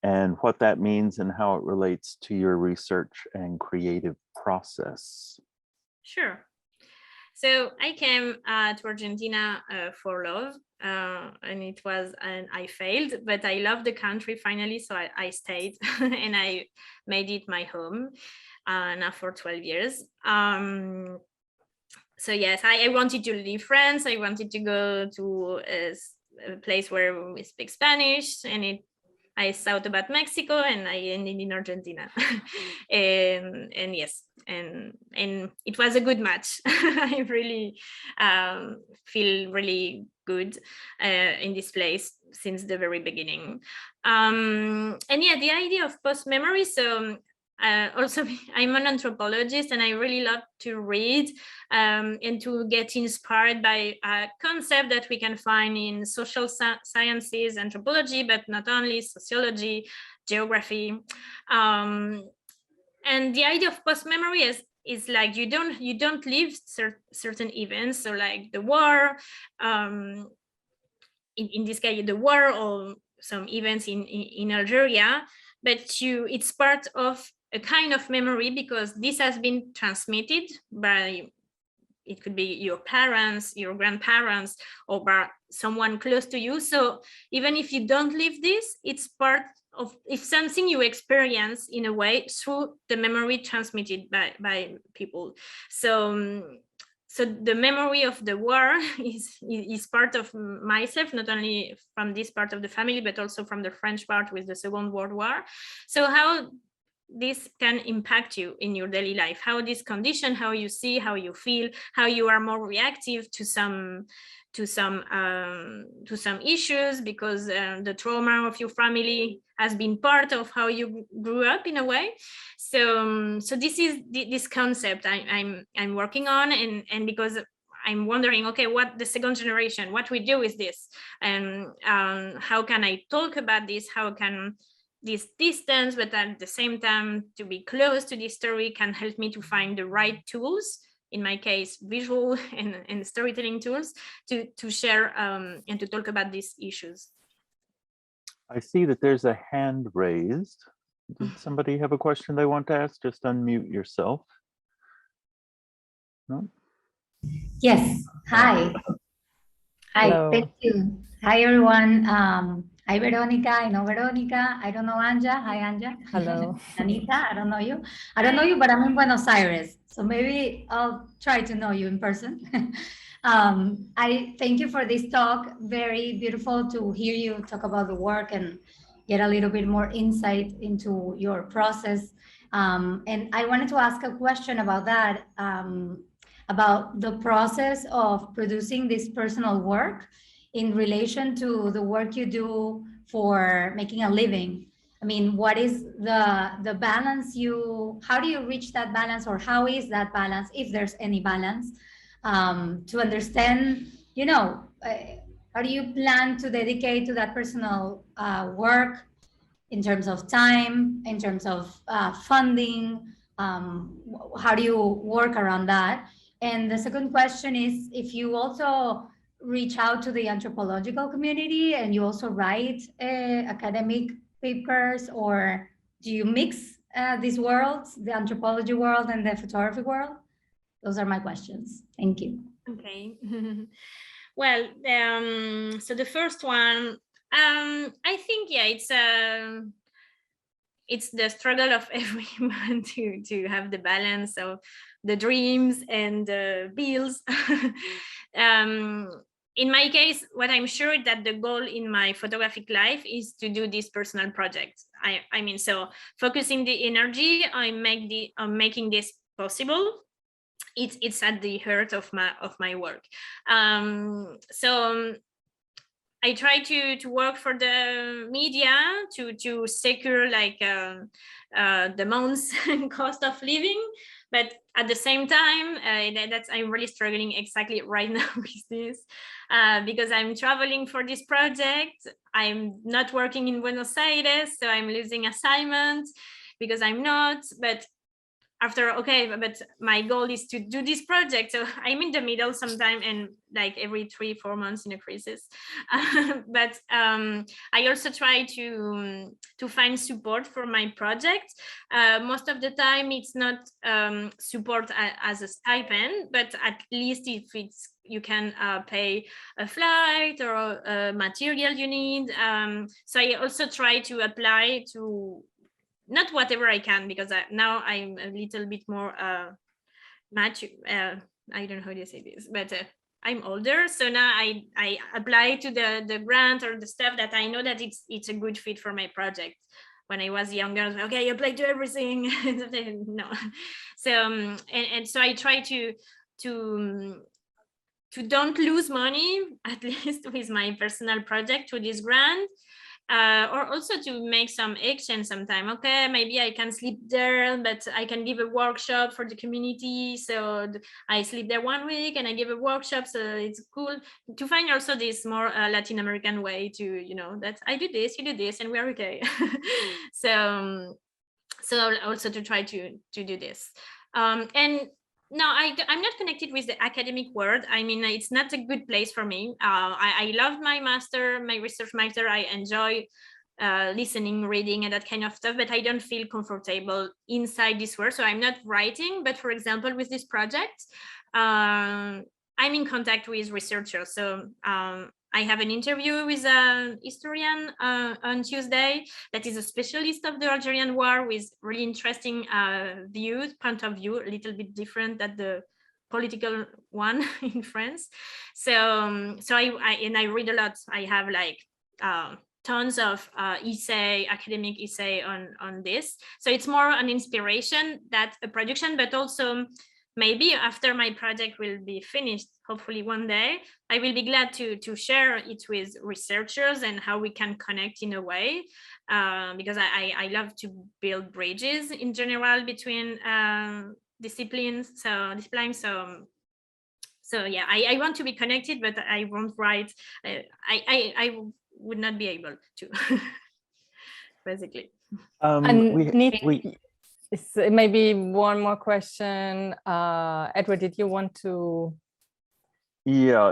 and what that means and how it relates to your research and creative process. Sure. So I came to Argentina for love, and I failed, but I loved the country finally, so I stayed and I made it my home now for 12 years. So yes, I wanted to leave France. I wanted to go to a place where we speak Spanish, and I thought about Mexico, and I ended in Argentina. and yes, and it was a good match. I really feel really good in this place since the very beginning. And yeah, the idea of post-memory. So also, I'm an anthropologist, and I really love to read and to get inspired by a concept that we can find in social sciences, anthropology, but not only, sociology, geography. And the idea of post-memory is like you don't live certain events, so like the war, in this case, the war, or some events in Algeria, but it's part of a kind of memory because this has been transmitted by, it could be your parents, your grandparents, or by someone close to you. So even if you don't live this, it's part of, if something you experience in a way through the memory transmitted by people. So the memory of the war is part of myself, not only from this part of the family, but also from the French part with the Second World War. So how this can impact you in your daily life, how this condition, how you see, how you feel, how you are more reactive to some issues, because the trauma of your family has been part of how you grew up in a way. So this is this concept I'm working on, and because I'm wondering, okay, what the second generation, what we do with this, and how can I talk about this? How can this distance, but at the same time to be close to this story, can help me to find the right tools, in my case, visual and storytelling tools, to share and to talk about these issues. I see that there's a hand raised. Did somebody have a question they want to ask? Just unmute yourself. No? Yes. Hi. Hi. Hello. Thank you. Hi, everyone. Hi, Veronica. I know Veronica. I don't know Anja. Hi, Anja. Hello. Anita, I don't know you. I don't know you, but I'm in Buenos Aires. So maybe I'll try to know you in person. I thank you for this talk. Very beautiful to hear you talk about the work and get a little bit more insight into your process. And I wanted to ask a question about that, about the process of producing this personal work in relation to the work you do for making a living. I mean, what is the balance how do you reach that balance, or how is that balance, if there's any balance, to understand, how do you plan to dedicate to that personal work in terms of time, in terms of funding, how do you work around that? And the second question is, if you also reach out to the anthropological community and you also write academic papers, or do you mix these worlds, the anthropology world and the photography world? Those are my questions. Thank you. Okay. Well, so the first one, I think, yeah, it's the struggle of everyone to have the balance of the dreams and the bills. In my case, what I'm sure that the goal in my photographic life is to do this personal project. I mean, so focusing the energy on making this possible. It's at the heart of my work. So I try to work for the media to secure like the month's cost of living, but at the same time, I'm really struggling exactly right now with this because I'm traveling for this project. I'm not working in Buenos Aires, so I'm losing assignments because I'm not. But but my goal is to do this project, so I'm in the middle sometime, and like every 3-4 months in a crisis. But I also try to find support for my project. Most of the time it's not support as a stipend, but at least if you can pay a flight or a material you need. So I also try to apply to not whatever I can, because now I'm a little bit more mature. I don't know how to say this, but I'm older, so now I apply to the grant or the stuff that I know that it's a good fit for my project. When I was younger, I was like, okay, apply to everything. No, so and so I try to don't lose money, at least with my personal project, to this grant. Or also to make some exchange sometime. Okay, maybe I can sleep there, but I can give a workshop for the community. So I sleep there 1 week and I give a workshop. So it's cool to find also this more Latin American way to, that I do this, you do this, and we're okay. So also to try to do this. And no, I'm not connected with the academic world. I mean, it's not a good place for me. I loved my master, my research master. I enjoy listening, reading, and that kind of stuff, but I don't feel comfortable inside this world. So I'm not writing, but for example, with this project, I'm in contact with researchers. So I have an interview with a historian on Tuesday that is a specialist of the Algerian War with really interesting point of view, a little bit different than the political one in France. So I read a lot. I have like tons of academic essay on this. So it's more an inspiration than a production, but also maybe after my project will be finished, hopefully one day, I will be glad to share it with researchers and how we can connect in a way, because I love to build bridges in general between disciplines. So yeah, I want to be connected, but I won't write. I would not be able to, basically. Maybe one more question. Edward, did you want to? Yeah,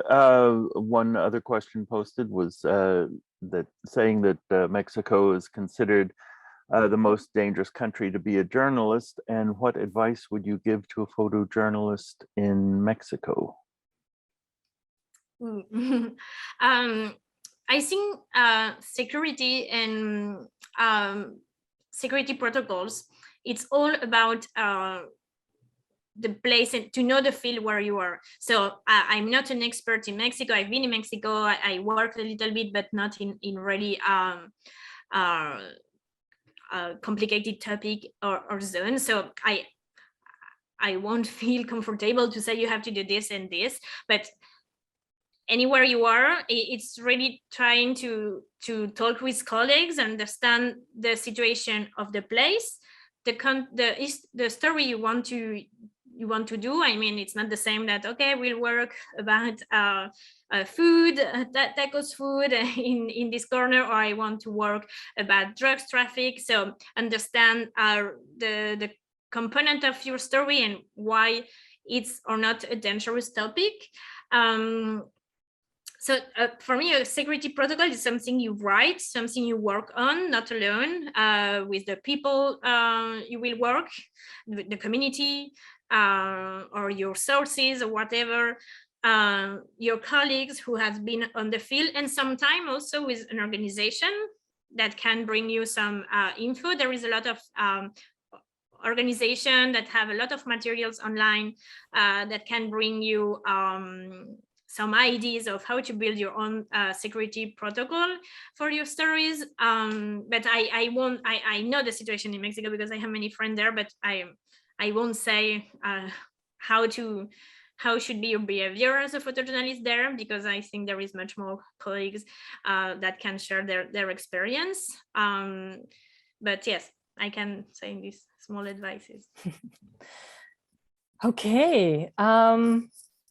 one other question posted was that saying that Mexico is considered the most dangerous country to be a journalist, and what advice would you give to a photojournalist in Mexico? I think security and security protocols, it's all about the place and to know the field where you are. So I'm not an expert in Mexico. I've been in Mexico. I worked a little bit, but not in really complicated topic or zone. So I won't feel comfortable to say you have to do this and this, but anywhere you are, it's really trying to talk with colleagues, understand the situation of the place, the story you want to do. I mean, it's not the same that, okay, we'll work about food, tacos food in this corner, or I want to work about drugs traffic. So understand the component of your story and why it's or not a dangerous topic. So for me, a security protocol is something you write, something you work on, not alone, with the people you will work, the community, or your sources or whatever, your colleagues who have been on the field, and sometimes also with an organization that can bring you some info. There is a lot of organization that have a lot of materials online that can bring you some ideas of how to build your own security protocol for your stories. But I know the situation in Mexico because I have many friends there, but I won't say how should be your behavior as a photojournalist there, because I think there is much more colleagues that can share their experience. But yes, I can say these small advices. Okay.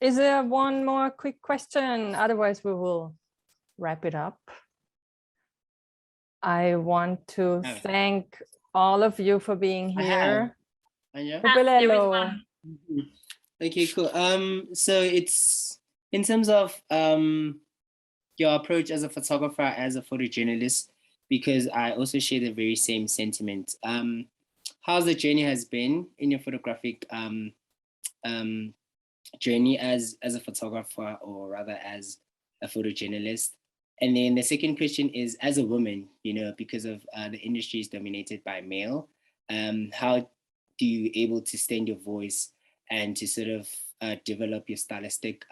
Is there one more quick question? Otherwise, we will wrap it up. I want to thank all of you for being here. Okay, cool. So it's in terms of your approach as a photographer, as a photojournalist, because I also share the very same sentiment. How's the journey has been in your photographic journey as a photographer, or rather as a photojournalist? And then the second question is, as a woman, you know, because of the industry is dominated by male, how do you able to stand your voice and to sort of develop your stylistic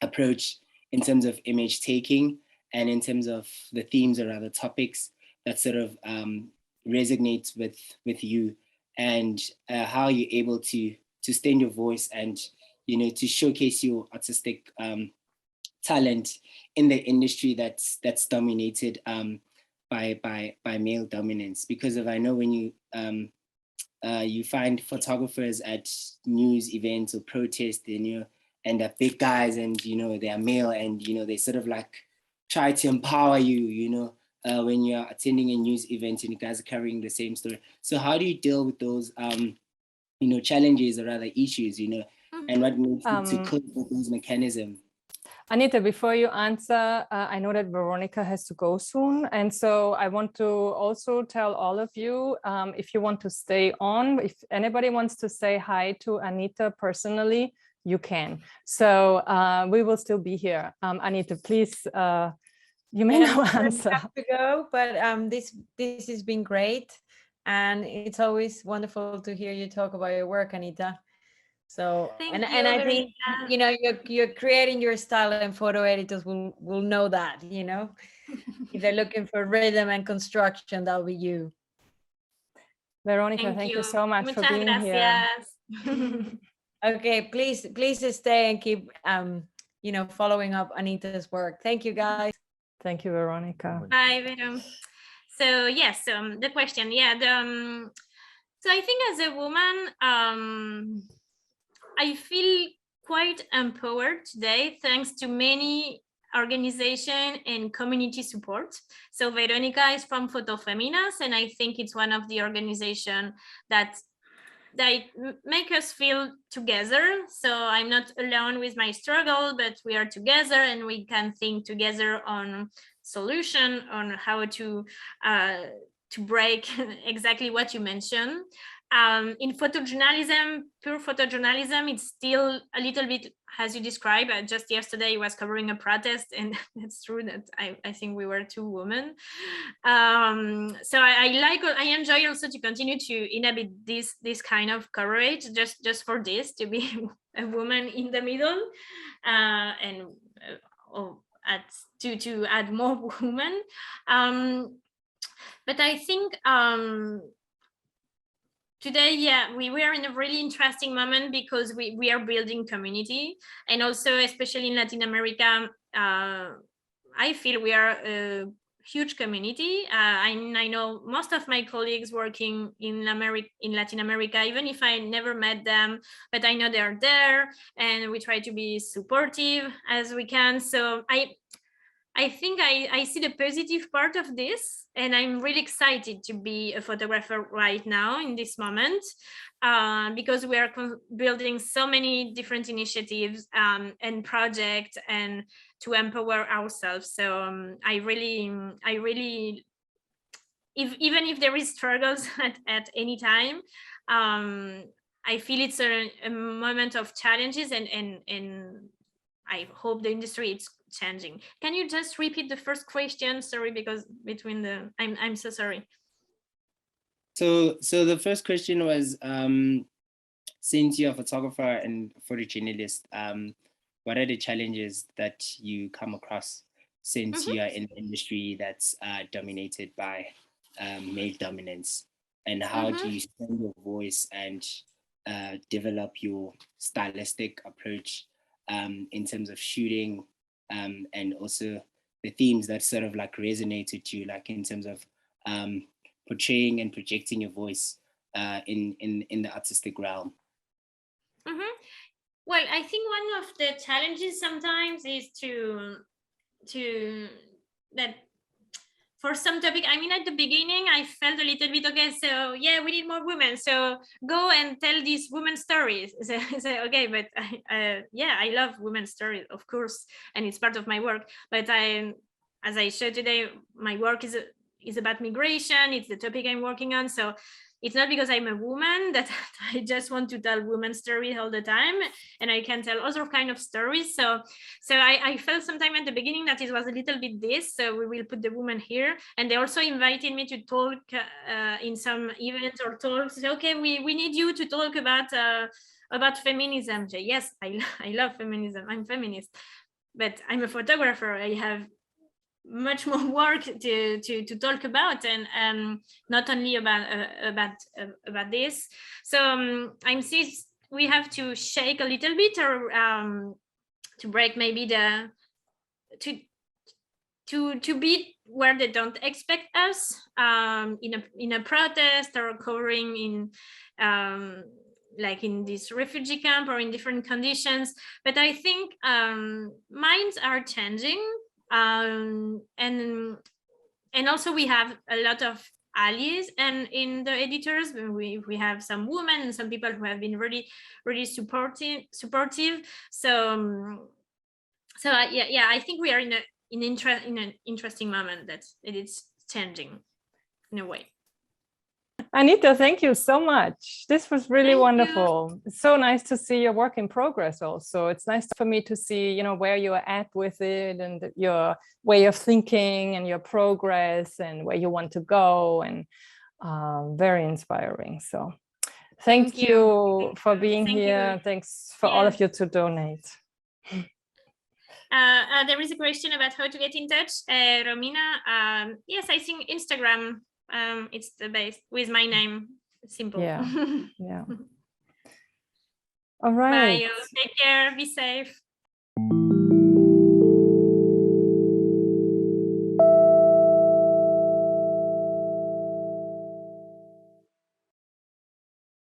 approach in terms of image taking and in terms of the themes or other topics that sort of resonates with you, and how you're able to stand your voice and, you know, to showcase your artistic talent in the industry that's dominated by male dominance. Because I know when you find photographers at news events or protests, and and they're big guys, and they are male, and they sort of like try to empower you, when you're attending a news event and you guys are carrying the same story. So how do you deal with those challenges or rather issues, and what needs to cope with those mechanisms? Anita, before you answer, I know that Veronica has to go soon. And so I want to also tell all of you, if you want to stay on, if anybody wants to say hi to Anita personally, you can. So we will still be here. Anita, please, you may now answer. Have to go, but this has been great. And it's always wonderful to hear you talk about your work, Anita. So, and I think, you know, you're creating your style, and photo editors will know that, you know, if they're looking for rhythm and construction, that'll be you. Veronica, thank you so much for being here. Okay, please stay and keep, you know, following up Anita's work. Thank you, guys. Thank you, Veronica. Bye, Vero. So yes, the question, yeah, so I think as a woman, I feel quite empowered today, thanks to many organizations and community support. So Veronica is from Fotofeminas, and I think it's one of the organizations that make us feel together. So I'm not alone with my struggle, but we are together and we can think together on solution, on how to break exactly what you mentioned. In photojournalism, pure photojournalism, it's still a little bit, as you described. Just yesterday I was covering a protest, and it's true that I think we were 2 women. So I enjoy also to continue to inhabit this kind of coverage, just for this, to be a woman in the middle, and to add more women. But I think today, yeah, we are in a really interesting moment because we are building community, and also especially in Latin America, I feel we are a huge community. I know most of my colleagues working in Latin America, even if I never met them, but I know they are there, and we try to be supportive as we can. So I think I see the positive part of this, and I'm really excited to be a photographer right now in this moment, because we are building so many different initiatives and projects, and to empower ourselves. So I really, even if there is struggles at any time, I feel it's a moment of challenges, and I hope the industry is changing. Can you just repeat the first question? Sorry, because I'm so sorry. So the first question was, since you're a photographer and photojournalist, what are the challenges that you come across since you are in an industry that's dominated by male dominance, and how do you send your voice and develop your stylistic approach in terms of shooting, and also the themes that sort of like resonate with you, like in terms of portraying and projecting your voice in the artistic realm? Well, I think one of the challenges sometimes is to that for some topic, I mean, at the beginning, I felt a little bit, okay, so yeah, we need more women. So go and tell these women stories. So okay, but yeah, I love women's stories, of course, and it's part of my work. But as I showed today, my work is about migration. It's the topic I'm working on. So it's not because I'm a woman that I just want to tell women's stories all the time, and I can tell other kind of stories. So I felt sometime at the beginning that it was a little bit this, so we will put the woman here. And they also invited me to talk in some events or talks. So, okay, we need you to talk about feminism. So, yes, I love feminism. I'm feminist, but I'm a photographer. I have much more work to talk about, and not only about this. So we have to shake a little bit, or to break maybe to be where they don't expect us, in a protest, or covering in like in this refugee camp, or in different conditions. But I think minds are changing. And also we have a lot of allies, and in the editors we have some women and some people who have been really supportive. So So yeah, I think we are in an interesting moment that it is changing in a way. Anita, thank you so much. This was really Thank wonderful. It's so nice to see your work in progress also. It's nice for me to see, where you're at with it and your way of thinking and your progress and where you want to go, and very inspiring. So thank you for being here. Thanks for all of you to donate. There is a question about how to get in touch. Romina, yes, I think Instagram, it's the best, with my name, simple. Yeah. All right. Bye, take care, be safe.